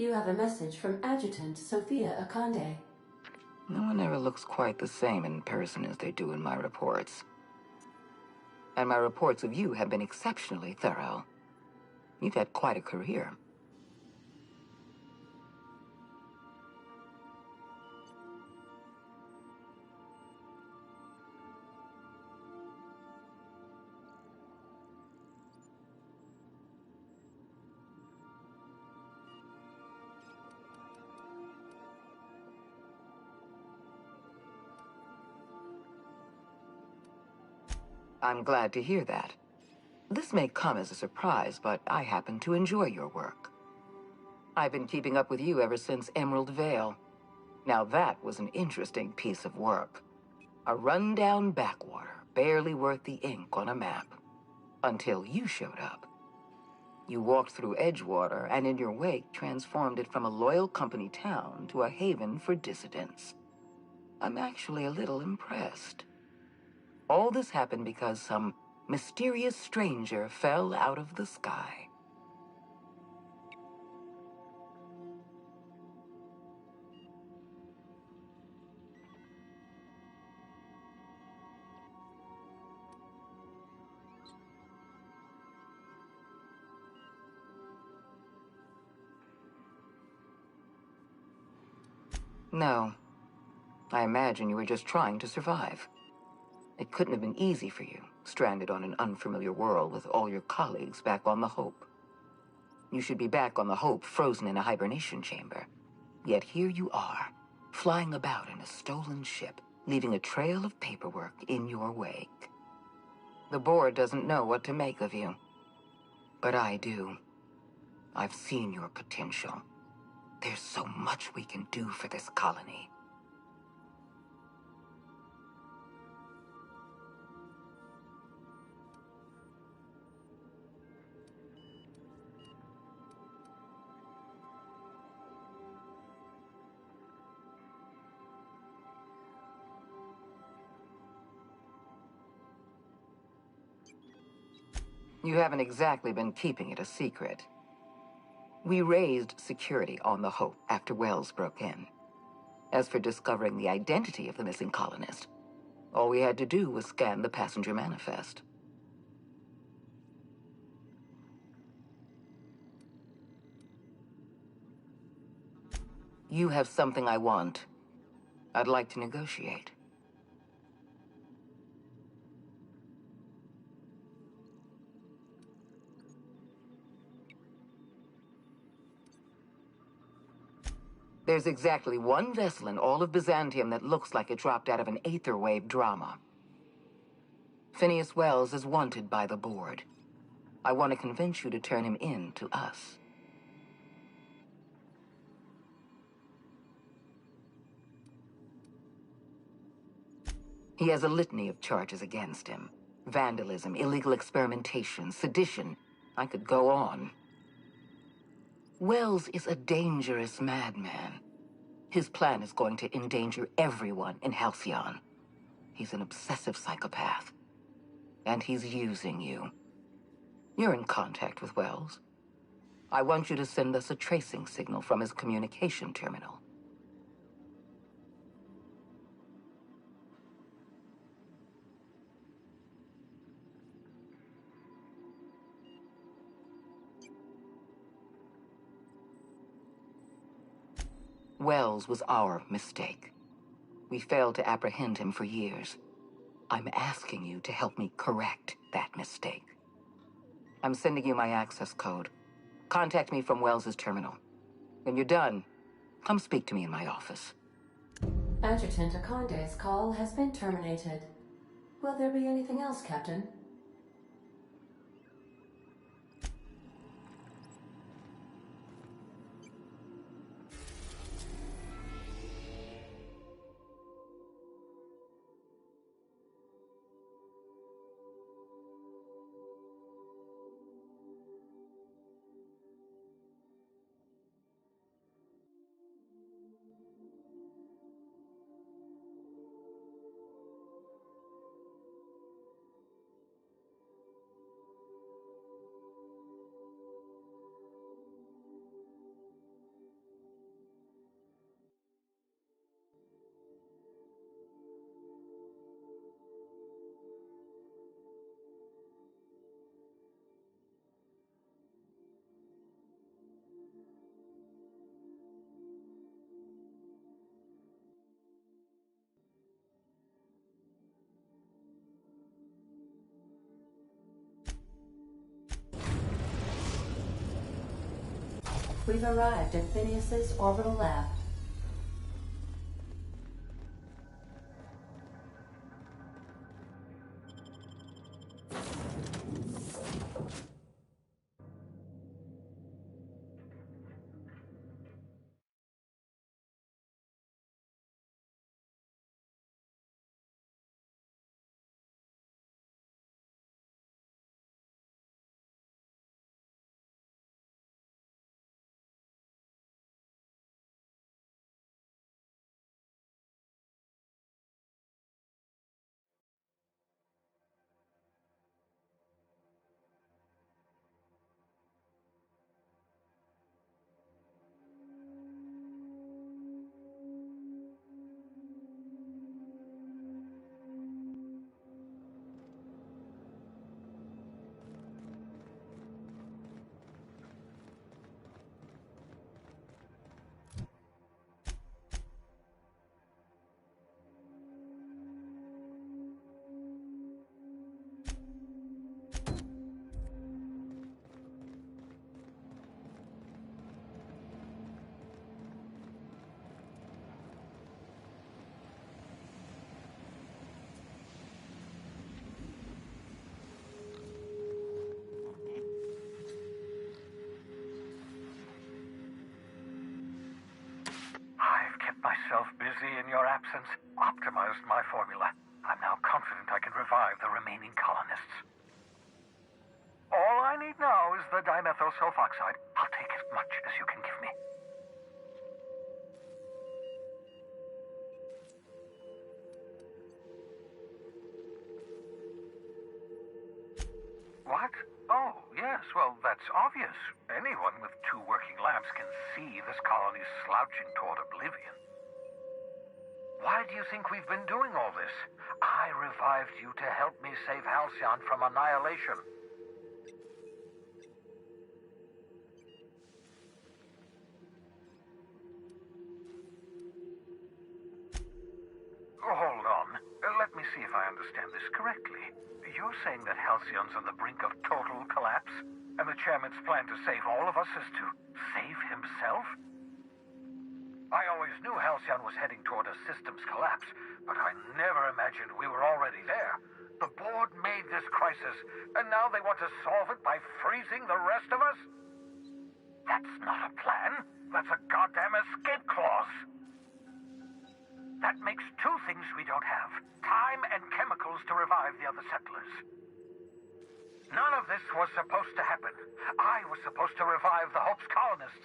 You have a message from Adjutant Sophia Akande. No one ever looks quite the same in person as they do in my reports. And my reports of you have been exceptionally thorough. You've had quite a career. I'm glad to hear that. This may come as a surprise, but I happen to enjoy your work. I've been keeping up with you ever since Emerald Vale. Now that was an interesting piece of work. A rundown backwater, barely worth the ink on a map. Until you showed up. You walked through Edgewater and in your wake transformed it from a loyal company town to a haven for dissidents. I'm actually a little impressed. All this happened because some mysterious stranger fell out of the sky. No. I imagine you were just trying to survive. It couldn't have been easy for you, stranded on an unfamiliar world with all your colleagues back on the Hope. You should be back on the Hope, frozen in a hibernation chamber. Yet here you are, flying about in a stolen ship, leaving a trail of paperwork in your wake. The board doesn't know what to make of you. But I do. I've seen your potential. There's so much we can do for this colony. You haven't exactly been keeping it a secret. We raised security on the Hope after Wells broke in. As for discovering the identity of the missing colonist, all we had to do was scan the passenger manifest. You have something I want. I'd like to negotiate. There's exactly one vessel in all of Byzantium that looks like it dropped out of an Aetherwave drama. Phineas Wells is wanted by the board. I want to convince you to turn him in to us. He has a litany of charges against him. Vandalism, illegal experimentation, sedition. I could go on. Wells is a dangerous madman. His plan is going to endanger everyone in Halcyon. He's an obsessive psychopath. And he's using you. You're in contact with Wells. I want you to send us a tracing signal from his communication terminal. Wells was our mistake. We failed to apprehend him for years. I'm asking you to help me correct that mistake. I'm sending you my access code. Contact me from Wells's terminal. When you're done, come speak to me in my office. Adjutant Akonde's call has been terminated. Will there be anything else, Captain? We've arrived at Phineas's orbital lab. optimized my formula. I'm now confident I can revive the remaining colonists. All I need now is the dimethyl sulfoxide. I'll take as much as you can give me. What? Oh, yes, well, that's obvious. Anyone with 2 working labs can see this colony's slouching toward oblivion. Why do you think we've been doing all this? I revived you to help me save Halcyon from annihilation. Hold on. Let me see if I understand this correctly. You're saying that Halcyon's on the brink of total collapse? And the chairman's plan to save all of us is to save himself? I always knew Halcyon was heading toward a systems collapse, but I never imagined we were already there. The board made this crisis, and now they want to solve it by freezing the rest of us? That's not a plan. That's a goddamn escape clause. That makes 2 things we don't have. Time and chemicals to revive the other settlers. None of this was supposed to happen. I was supposed to revive the Hope's colonists.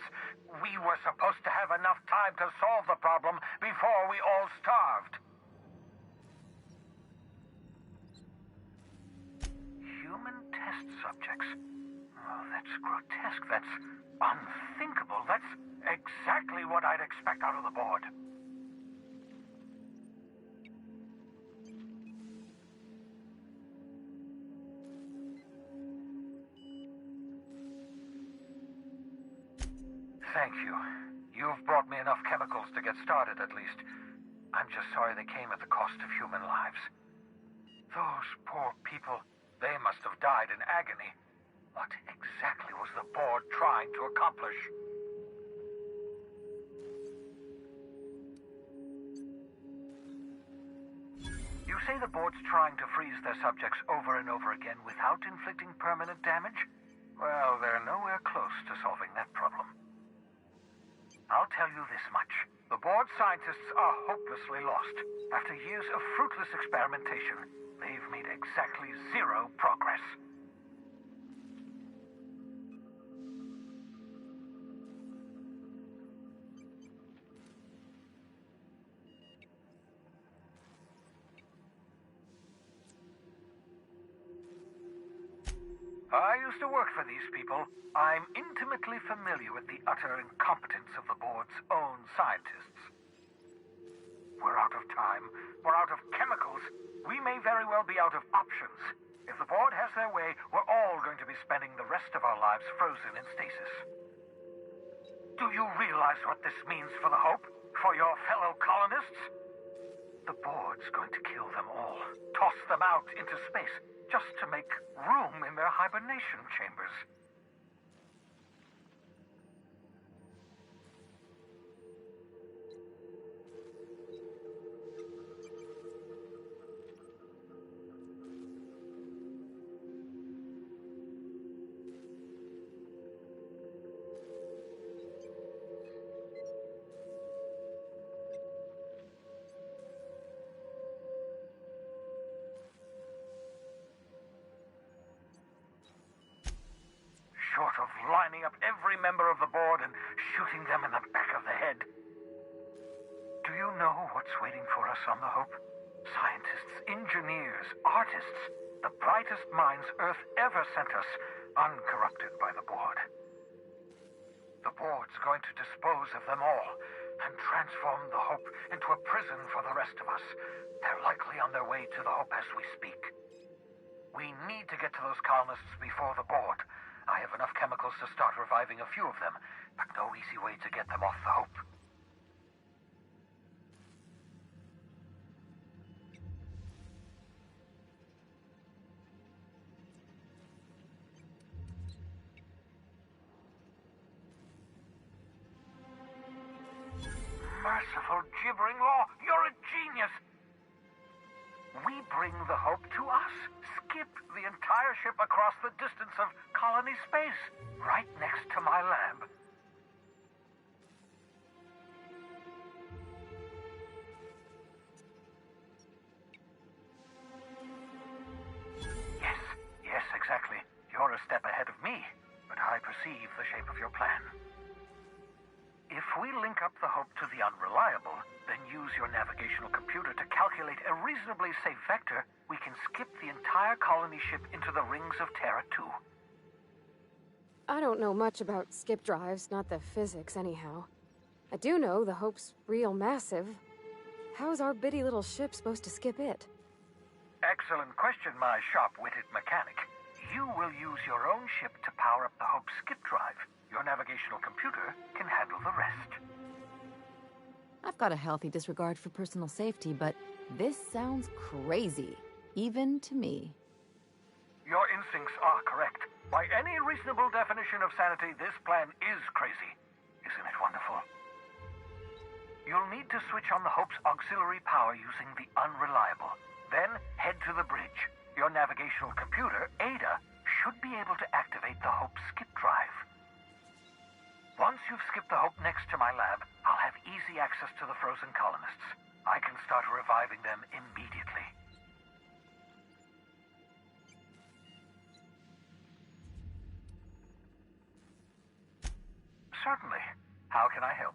We were supposed to have enough time to solve the problem before we all starved. Human test subjects? Oh, that's grotesque. That's unthinkable. That's exactly what I'd expect out of the board. Thank you. You've brought me enough chemicals to get started, at least. I'm just sorry they came at the cost of human lives. Those poor people, they must have died in agony. What exactly was the board trying to accomplish? You say the board's trying to freeze their subjects over and over again without inflicting permanent damage? Well, they're nowhere close to solving that problem. I'll tell you this much. The board scientists are hopelessly lost. After years of fruitless experimentation, they've made exactly 0 progress. I used to work for these people. I'm intimately familiar with the utter incompetence of the board's own scientists. We're out of time. We're out of chemicals. We may very well be out of options. If the board has their way, we're all going to be spending the rest of our lives frozen in stasis. Do you realize what this means for the Hope? For your fellow colonists? The board's going to kill them all. Toss them out into space. Just to make room in their hibernation chambers. Short of lining up every member of the board and shooting them in the back of the head. Do you know what's waiting for us on the Hope? Scientists, engineers, artists, the brightest minds Earth ever sent us, uncorrupted by the board. The board's going to dispose of them all and transform the Hope into a prison for the rest of us. They're likely on their way to the Hope as we speak. We need to get to those colonists before the board. I have enough chemicals to start reviving a few of them, but no easy way to get them off the Hope. Merciful gibbering law, you're a genius! We bring the Hope to us. Skip the entire ship across the distance of colony space, right next to my lab. use your navigational computer to calculate a reasonably safe vector, we can skip the entire colony ship into the rings of Terra 2. I don't know much about skip drives, not the physics anyhow. I do know the Hope's real massive. How's our bitty little ship supposed to skip it? Excellent question, my sharp-witted mechanic. You will use your own ship to power up the Hope's skip drive. Your navigational computer can handle the rest. I've got a healthy disregard for personal safety, but this sounds crazy, even to me. Your instincts are correct. By any reasonable definition of sanity, this plan is crazy. Isn't it wonderful? You'll need to switch on the Hope's auxiliary power using the unreliable. Then head to the bridge. Your navigational computer, Ada, should be able to activate the Hope skip drive. Once you've skipped the Hope next to my lab, I'll have easy access to the frozen colonists. I can start reviving them immediately. Certainly. How can I help?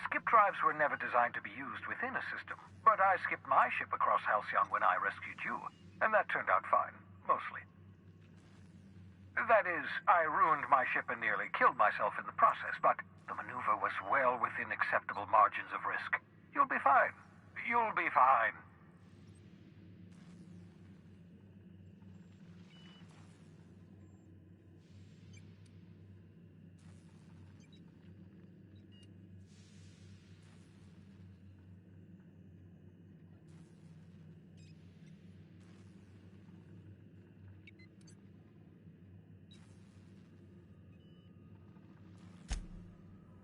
Skip drives were never designed to be used within a system, but I skipped my ship across Halcyon when I rescued you, and that turned out fine, mostly. That is, I ruined my ship and nearly killed myself in the process, but the maneuver was well within acceptable margins of risk. You'll be fine. You'll be fine.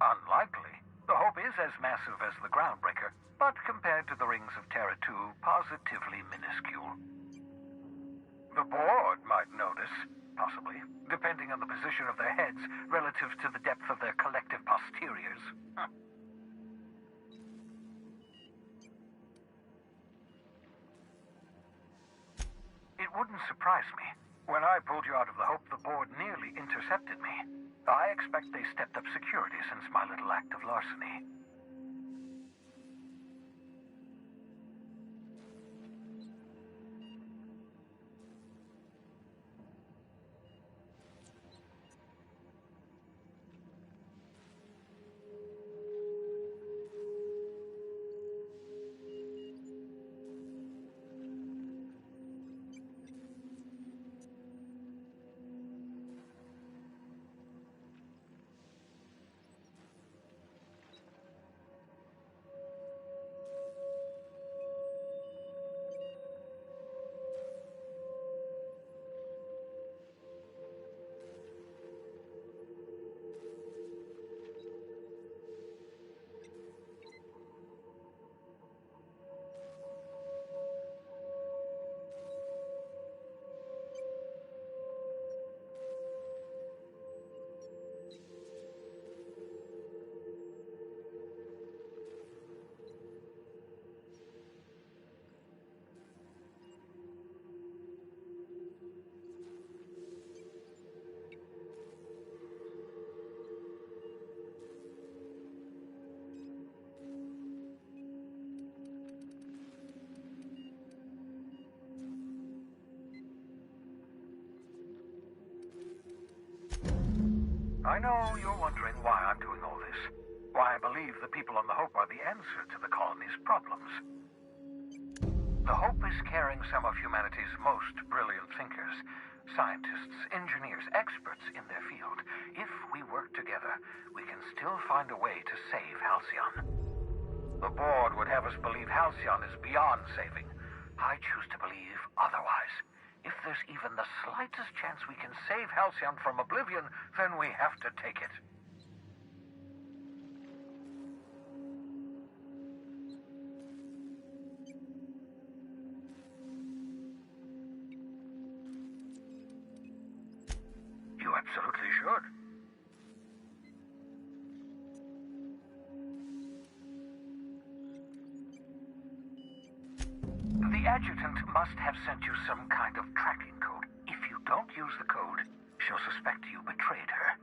Unlikely. The Hope is as massive as the Groundbreaker, but compared to the rings of Terra 2, positively minuscule. The board might notice, possibly, depending on the position of their heads relative to the depth of their collective posteriors. It wouldn't surprise me. When I pulled you out of the Hope, the board nearly intercepted me. I expect they stepped up security since my little act of larceny. I know you're wondering why I'm doing all this. Why I believe the people on the Hope are the answer to the colony's problems. The Hope is carrying some of humanity's most brilliant thinkers, scientists, engineers, experts in their field. If we work together, we can still find a way to save Halcyon. The board would have us believe Halcyon is beyond saving. I choose to believe otherwise. If there's even the slightest chance we can save Halcyon from oblivion, then we have to take it. You absolutely should. The adjutant must have sent you some kind of tracking code. If you don't use the code, she'll suspect you betrayed her.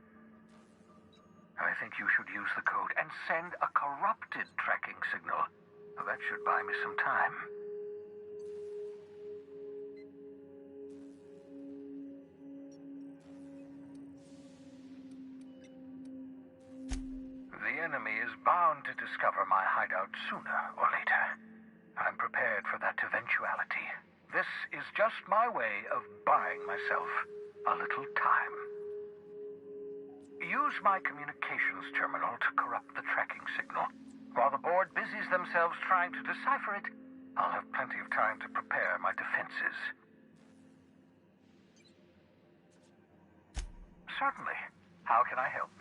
I think you should use the code and send a corrupted tracking signal. That should buy me some time. The enemy is bound to discover my hideout sooner or later. I'm prepared for that eventuality. This is just my way of buying myself a little time. Use my communications terminal to corrupt the tracking signal. While the board busies themselves trying to decipher it, I'll have plenty of time to prepare my defenses. Certainly. How can I help?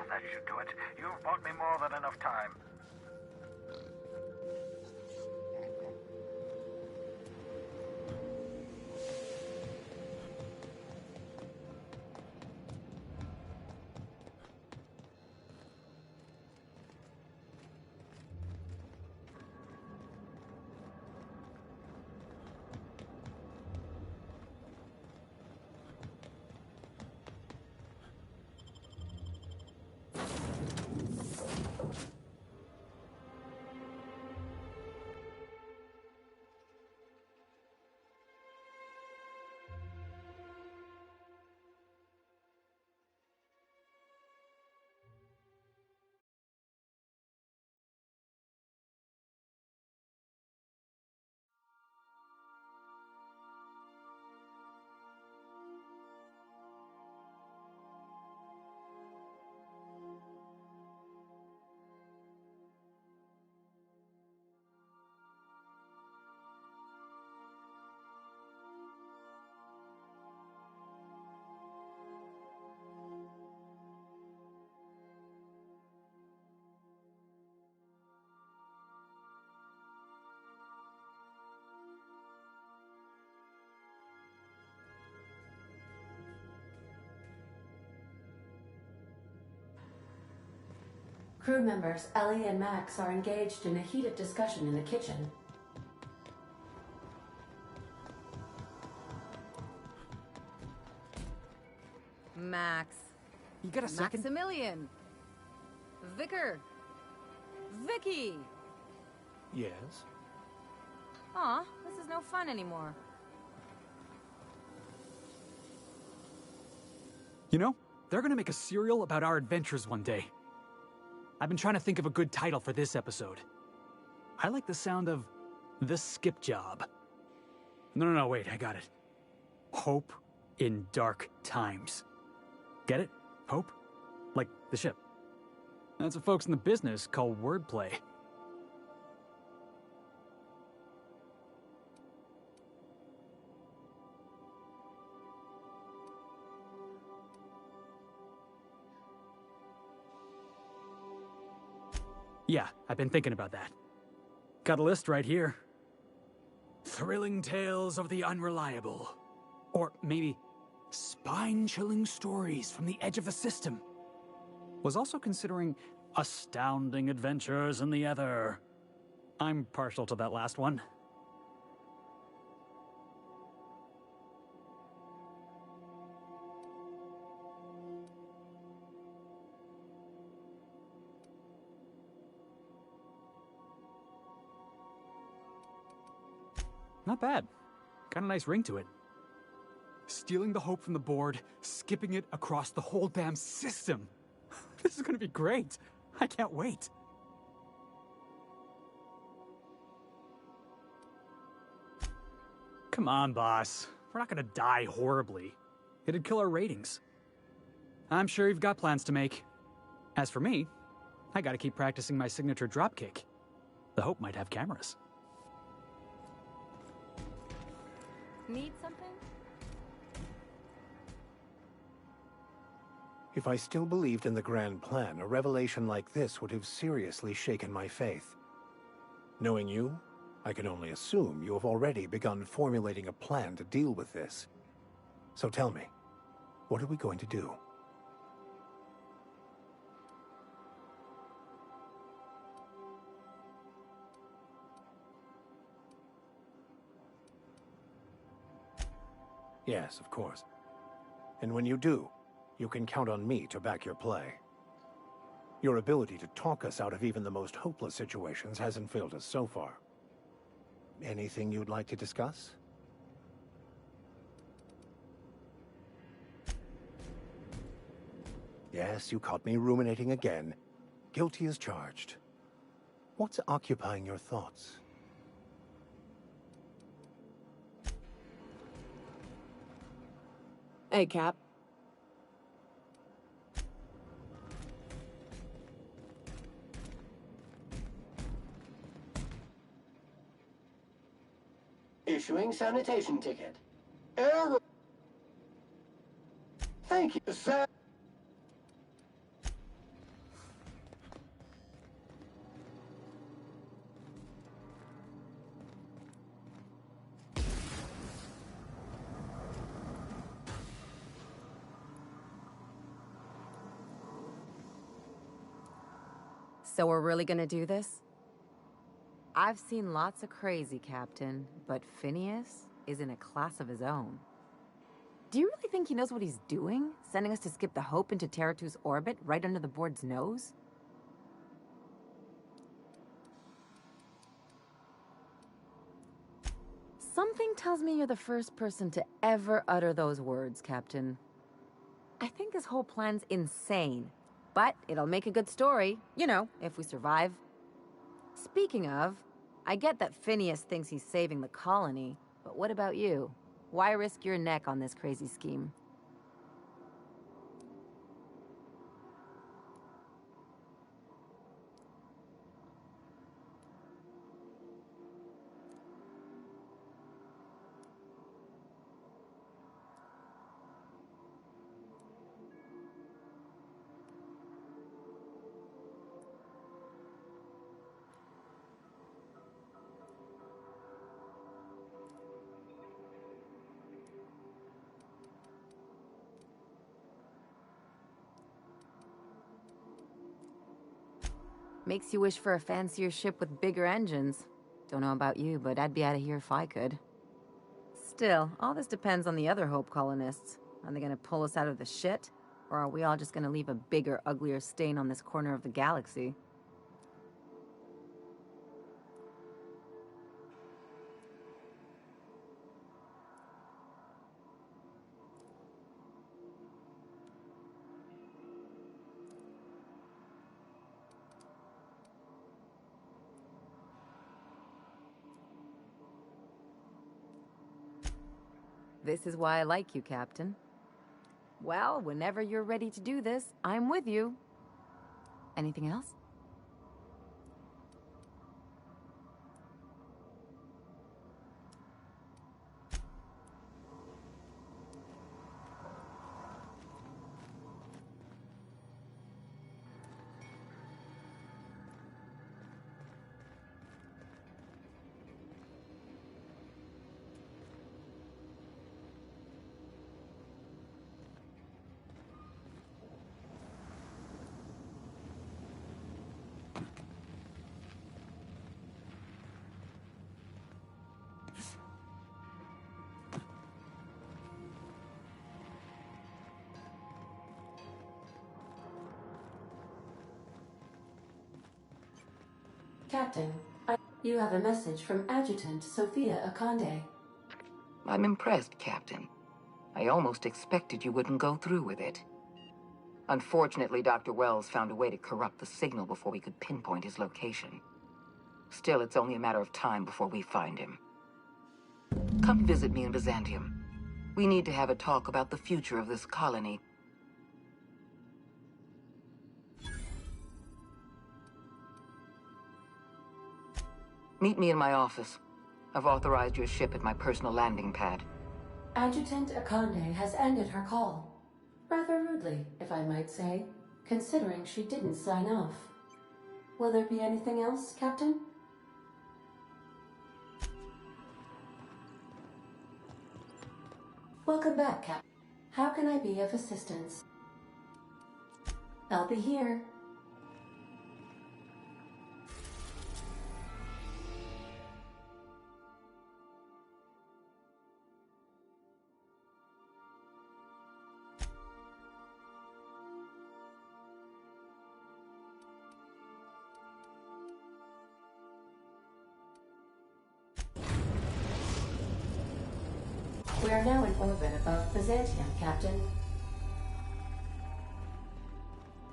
That should do it. You've bought me more than enough time. Crew members Ellie and Max are engaged in a heated discussion in the kitchen. Max. You got a second? Maximilian. Vicar. Vicky. Yes? Aw, this is no fun anymore. You know, they're gonna make a serial about our adventures one day. I've been trying to think of a good title for this episode. I like the sound of The Skip Job. No, wait, I got it. Hope in Dark Times. Get it? Hope? Like the ship. That's what folks in the business call wordplay. Yeah, I've been thinking about that. Got a list right here. Thrilling tales of the unreliable. Or maybe spine-chilling stories from the edge of the system. Was also considering Astounding adventures in the ether. I'm partial to that last one. Not bad. Got a nice ring to it. Stealing the hope from the board, skipping it across the whole damn system. This is gonna be great. I can't wait. Come on, boss. We're not gonna die horribly. It'd kill our ratings. I'm sure you've got plans to make. As for me, I gotta keep practicing my signature dropkick. The Hope might have cameras. Need something? If I still believed in the grand plan, a revelation like this would have seriously shaken my faith. Knowing you, I can only assume you have already begun formulating a plan to deal with this. So tell me, what are we going to do? Yes, of course. And when you do, you can count on me to back your play. Your ability to talk us out of even the most hopeless situations hasn't failed us so far. Anything you'd like to discuss? Yes, you caught me ruminating again. Guilty as charged. What's occupying your thoughts? Hey, Cap. Issuing sanitation ticket. Error. Thank you, sir. So we're really gonna do this? I've seen lots of crazy, Captain, but Phineas is in a class of his own. Do you really think he knows what he's doing? Sending us to skip the Hope into Terra 2's orbit right under the board's nose? Something tells me you're the first person to ever utter those words, Captain. I think this whole plan's insane, but it'll make a good story, you know, if we survive. Speaking of, I get that Phineas thinks he's saving the colony, but what about you? Why risk your neck on this crazy scheme? Makes you wish for a fancier ship with bigger engines. Don't know about you, but I'd be out of here if I could. Still, all this depends on the other Hope colonists. Are they gonna pull us out of the shit? Or are we all just gonna leave a bigger, uglier stain on this corner of the galaxy? This is why I like you, Captain. Well, whenever you're ready to do this, I'm with you. Anything else? Captain, you have a message from Adjutant Sophia Akande. I'm impressed, Captain. I almost expected you wouldn't go through with it. Unfortunately, Dr. Wells found a way to corrupt the signal before we could pinpoint his location. Still, it's only a matter of time before we find him. Come visit me in Byzantium. We need to have a talk about the future of this colony. Meet me in my office. I've authorized your ship at my personal landing pad. Adjutant Akande has ended her call. Rather rudely, if I might say, considering she didn't sign off. Will there be anything else, Captain? Welcome back, Captain. How can I be of assistance? I'll be here. We are now in orbit above Byzantium, Captain.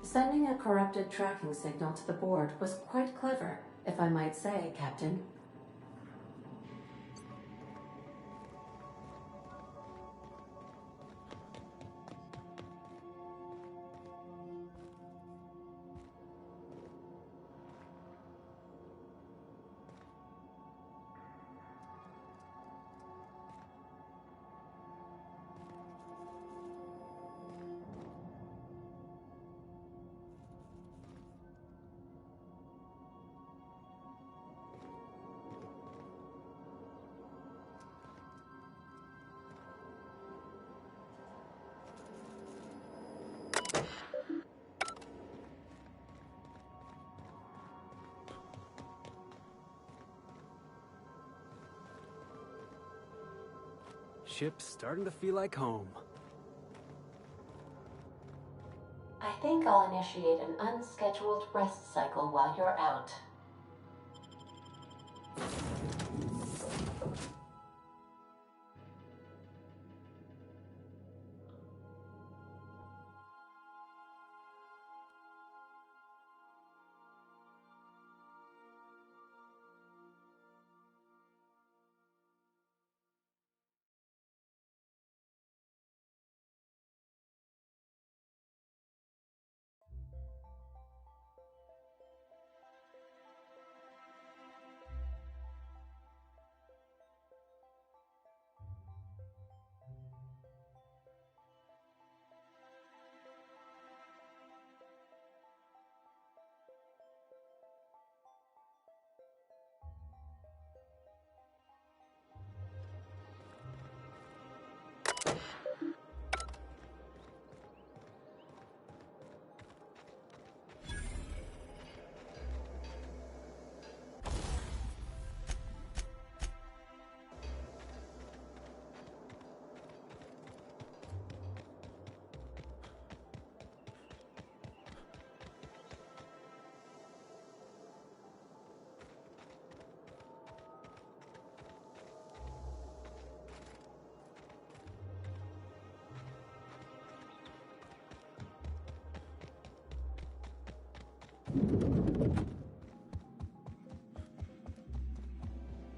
Sending a corrupted tracking signal to the board was quite clever, if I might say, Captain. Ship's starting to feel like home. I think I'll initiate an unscheduled rest cycle while you're out.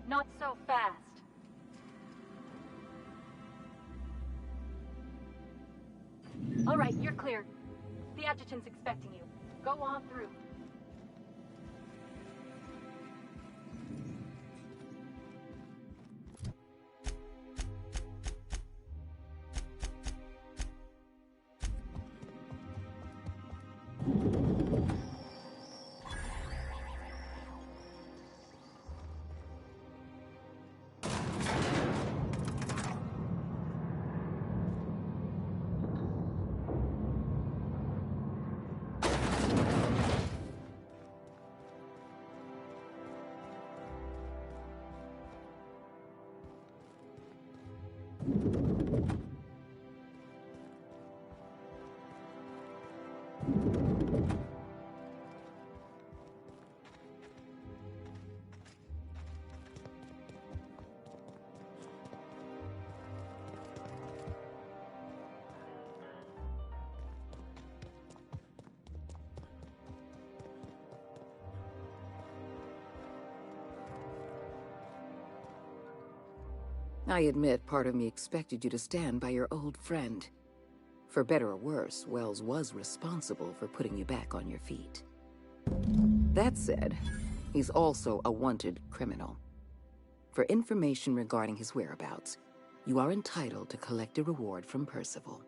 Not so fast. All right, you're clear. The adjutant's expecting you. Go on through. I admit part of me expected you to stand by your old friend. For better or worse, Wells was responsible for putting you back on your feet. That said, he's also a wanted criminal. For information regarding his whereabouts, you are entitled to collect a reward from Percival.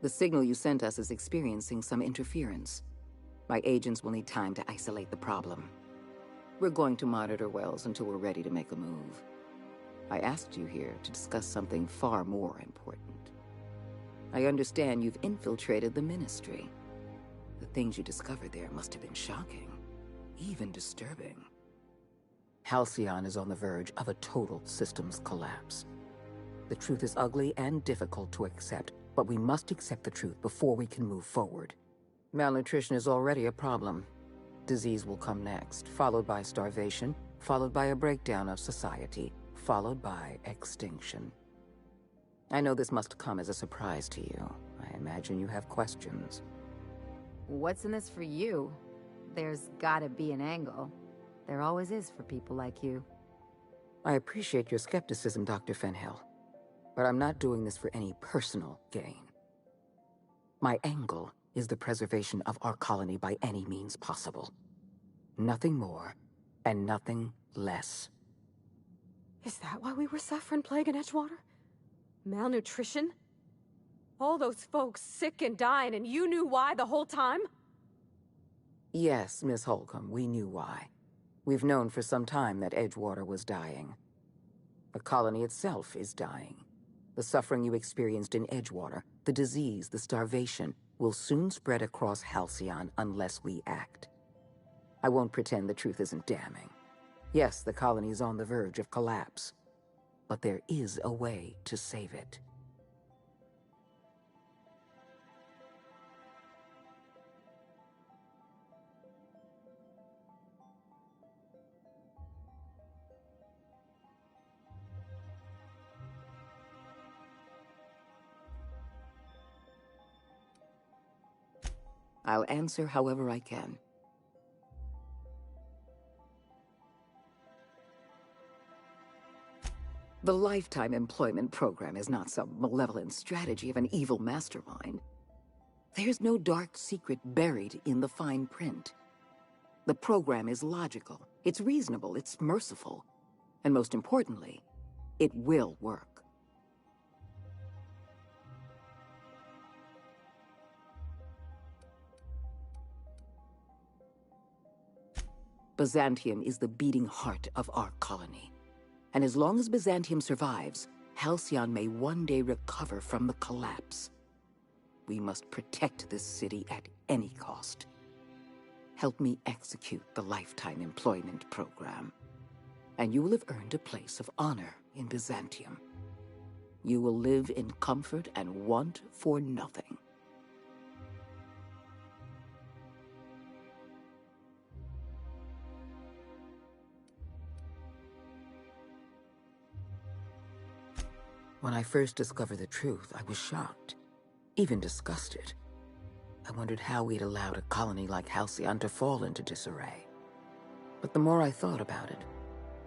The signal you sent us is experiencing some interference. My agents will need time to isolate the problem. We're going to monitor Wells until we're ready to make a move. I asked you here to discuss something far more important. I understand you've infiltrated the Ministry. The things you discovered there must have been shocking, even disturbing. Halcyon is on the verge of a total systems collapse. The truth is ugly and difficult to accept, but we must accept the truth before we can move forward. Malnutrition is already a problem. Disease will come next, followed by starvation, followed by a breakdown of society, followed by extinction. I know this must come as a surprise to you. I imagine you have questions. What's in this for you? There's gotta be an angle. There always is for people like you. I appreciate your skepticism, Dr. Fenhill, but I'm not doing this for any personal gain. My angle is the preservation of our colony by any means possible. Nothing more, and nothing less. Is that why we were suffering plague in Edgewater? Malnutrition? All those folks sick and dying, and you knew why the whole time? Yes, Miss Holcomb, we knew why. We've known for some time that Edgewater was dying. The colony itself is dying. The suffering you experienced in Edgewater, the disease, the starvation, will soon spread across Halcyon unless we act. I won't pretend the truth isn't damning. Yes, the colony is on the verge of collapse, but there is a way to save it. I'll answer however I can. The Lifetime Employment Program is not some malevolent strategy of an evil mastermind. There's no dark secret buried in the fine print. The program is logical, it's reasonable, it's merciful, and most importantly, it will work. Byzantium is the beating heart of our colony. And as long as Byzantium survives, Halcyon may one day recover from the collapse. We must protect this city at any cost. Help me execute the Lifetime Employment Program, and you will have earned a place of honor in Byzantium. You will live in comfort and want for nothing. When I first discovered the truth, I was shocked, even disgusted. I wondered how we'd allowed a colony like Halcyon to fall into disarray. But the more I thought about it,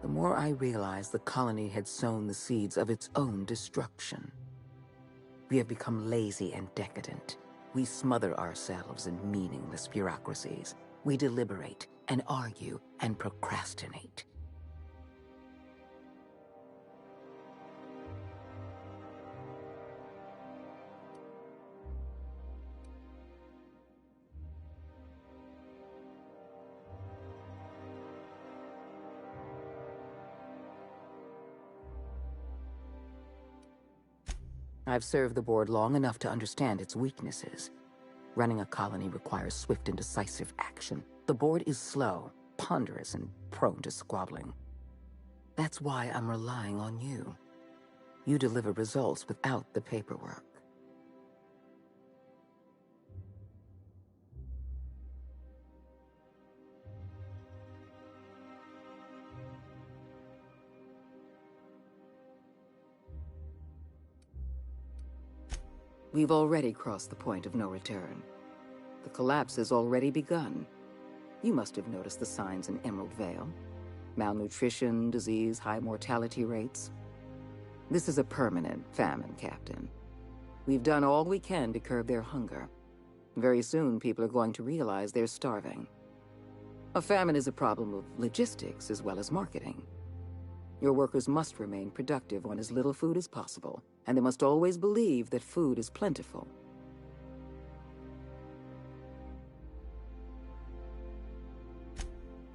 the more I realized the colony had sown the seeds of its own destruction. We have become lazy and decadent. We smother ourselves in meaningless bureaucracies. We deliberate and argue and procrastinate. I've served the board long enough to understand its weaknesses. Running a colony requires swift and decisive action. The board is slow, ponderous, and prone to squabbling. That's why I'm relying on you. You deliver results without the paperwork. We've already crossed the point of no return. The collapse has already begun. You must have noticed the signs in Emerald Vale. Malnutrition, disease, high mortality rates. This is a permanent famine, Captain. We've done all we can to curb their hunger. Very soon, people are going to realize they're starving. A famine is a problem of logistics as well as marketing. Your workers must remain productive on as little food as possible, and they must always believe that food is plentiful.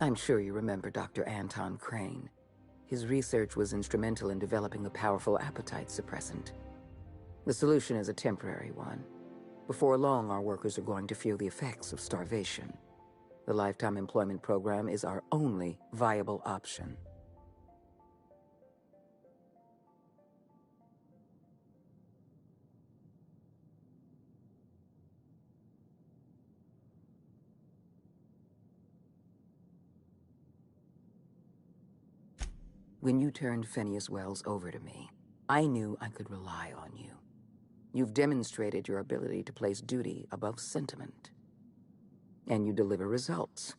I'm sure you remember Dr. Anton Crane. His research was instrumental in developing a powerful appetite suppressant. The solution is a temporary one. Before long, our workers are going to feel the effects of starvation. The Lifetime Employment Program is our only viable option. When you turned Phineas Wells over to me, I knew I could rely on you. You've demonstrated your ability to place duty above sentiment. And you deliver results.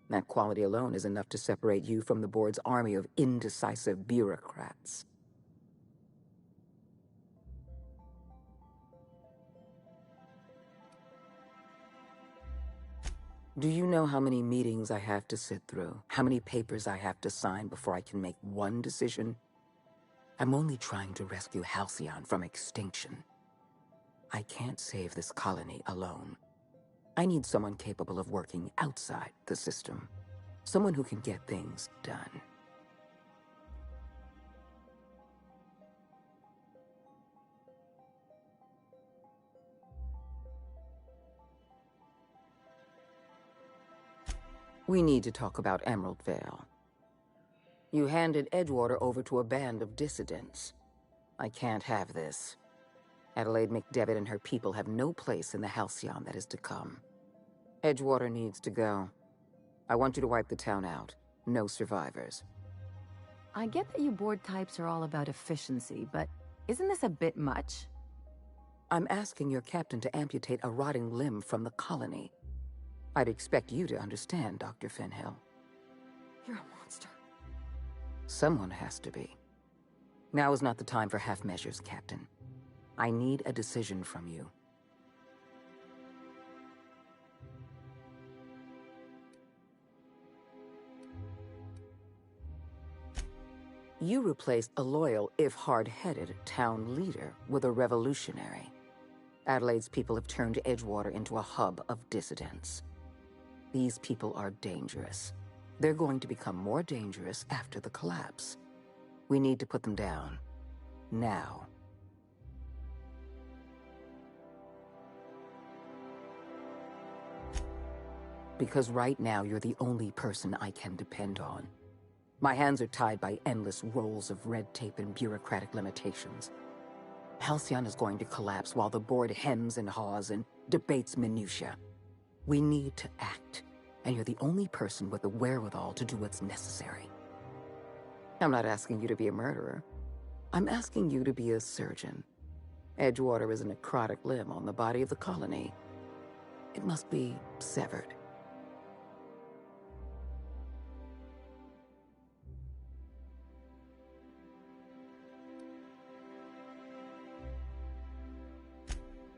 That quality alone is enough to separate you from the board's army of indecisive bureaucrats. Do you know how many meetings I have to sit through? How many papers I have to sign before I can make one decision? I'm only trying to rescue Halcyon from extinction. I can't save this colony alone. I need someone capable of working outside the system. Someone who can get things done. We need to talk about Emerald Vale. You handed Edgewater over to a band of dissidents. I can't have this. Adelaide McDevitt and her people have no place in the Halcyon that is to come. Edgewater needs to go. I want you to wipe the town out. No survivors. I get that you board types are all about efficiency, but isn't this a bit much? I'm asking your captain to amputate a rotting limb from the colony. I'd expect you to understand, Dr. Fenhill. You're a monster. Someone has to be. Now is not the time for half measures, Captain. I need a decision from you. You replaced a loyal, if hard-headed, town leader with a revolutionary. Adelaide's people have turned Edgewater into a hub of dissidents. These people are dangerous. They're going to become more dangerous after the collapse. We need to put them down. Now. Because right now you're the only person I can depend on. My hands are tied by endless rolls of red tape and bureaucratic limitations. Halcyon is going to collapse while the board hems and haws and debates minutiae. We need to act, and you're the only person with the wherewithal to do what's necessary. I'm not asking you to be a murderer. I'm asking you to be a surgeon. Edgewater is a necrotic limb on the body of the colony. It must be severed.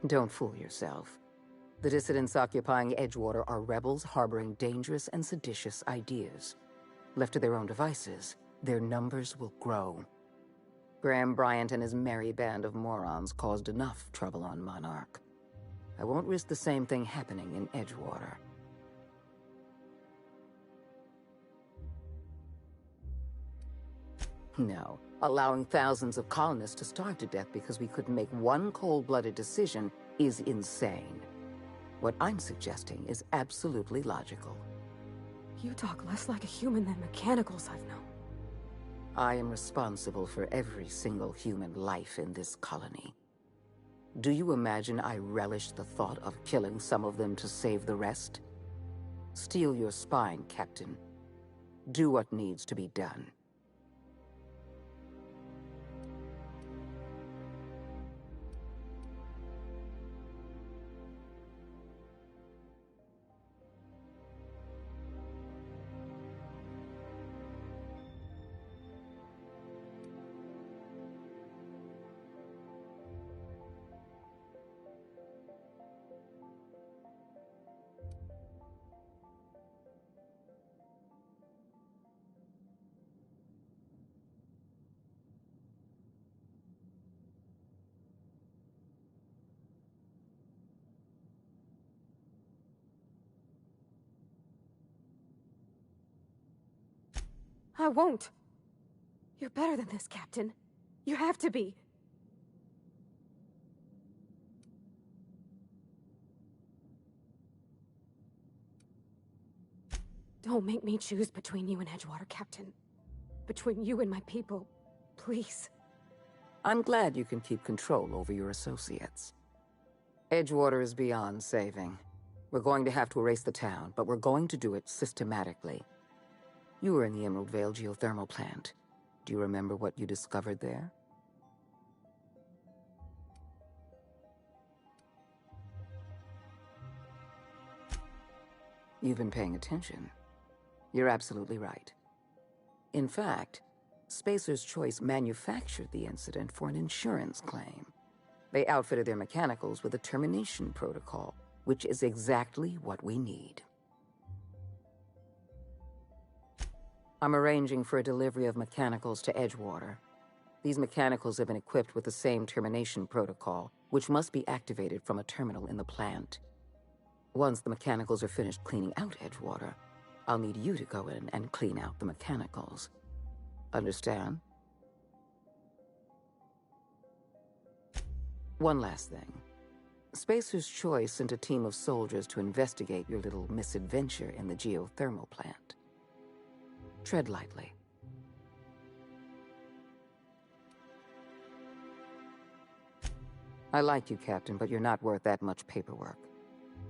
Don't fool yourself. The dissidents occupying Edgewater are rebels harboring dangerous and seditious ideas. Left to their own devices, their numbers will grow. Graham Bryant and his merry band of morons caused enough trouble on Monarch. I won't risk the same thing happening in Edgewater. No, allowing thousands of colonists to starve to death because we couldn't make one cold-blooded decision is insane. What I'm suggesting is absolutely logical. You talk less like a human than mechanicals I've known. I am responsible for every single human life in this colony. Do you imagine I relish the thought of killing some of them to save the rest? Steel your spine, Captain. Do what needs to be done. I won't. You're better than this, Captain. You have to be. Don't make me choose between you and Edgewater, Captain. Between you and my people. Please. I'm glad you can keep control over your associates. Edgewater is beyond saving. We're going to have to erase the town, but we're going to do it systematically. You were in the Emerald Vale geothermal plant. Do you remember what you discovered there? You've been paying attention. You're absolutely right. In fact, Spacer's Choice manufactured the incident for an insurance claim. They outfitted their mechanicals with a termination protocol, which is exactly what we need. I'm arranging for a delivery of mechanicals to Edgewater. These mechanicals have been equipped with the same termination protocol, which must be activated from a terminal in the plant. Once the mechanicals are finished cleaning out Edgewater, I'll need you to go in and clean out the mechanicals. Understand? One last thing. Spacer's Choice sent a team of soldiers to investigate your little misadventure in the geothermal plant. Tread lightly. I like you, Captain, but you're not worth that much paperwork.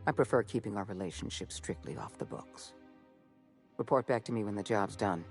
I prefer keeping our relationship strictly off the books. Report back to me when the job's done.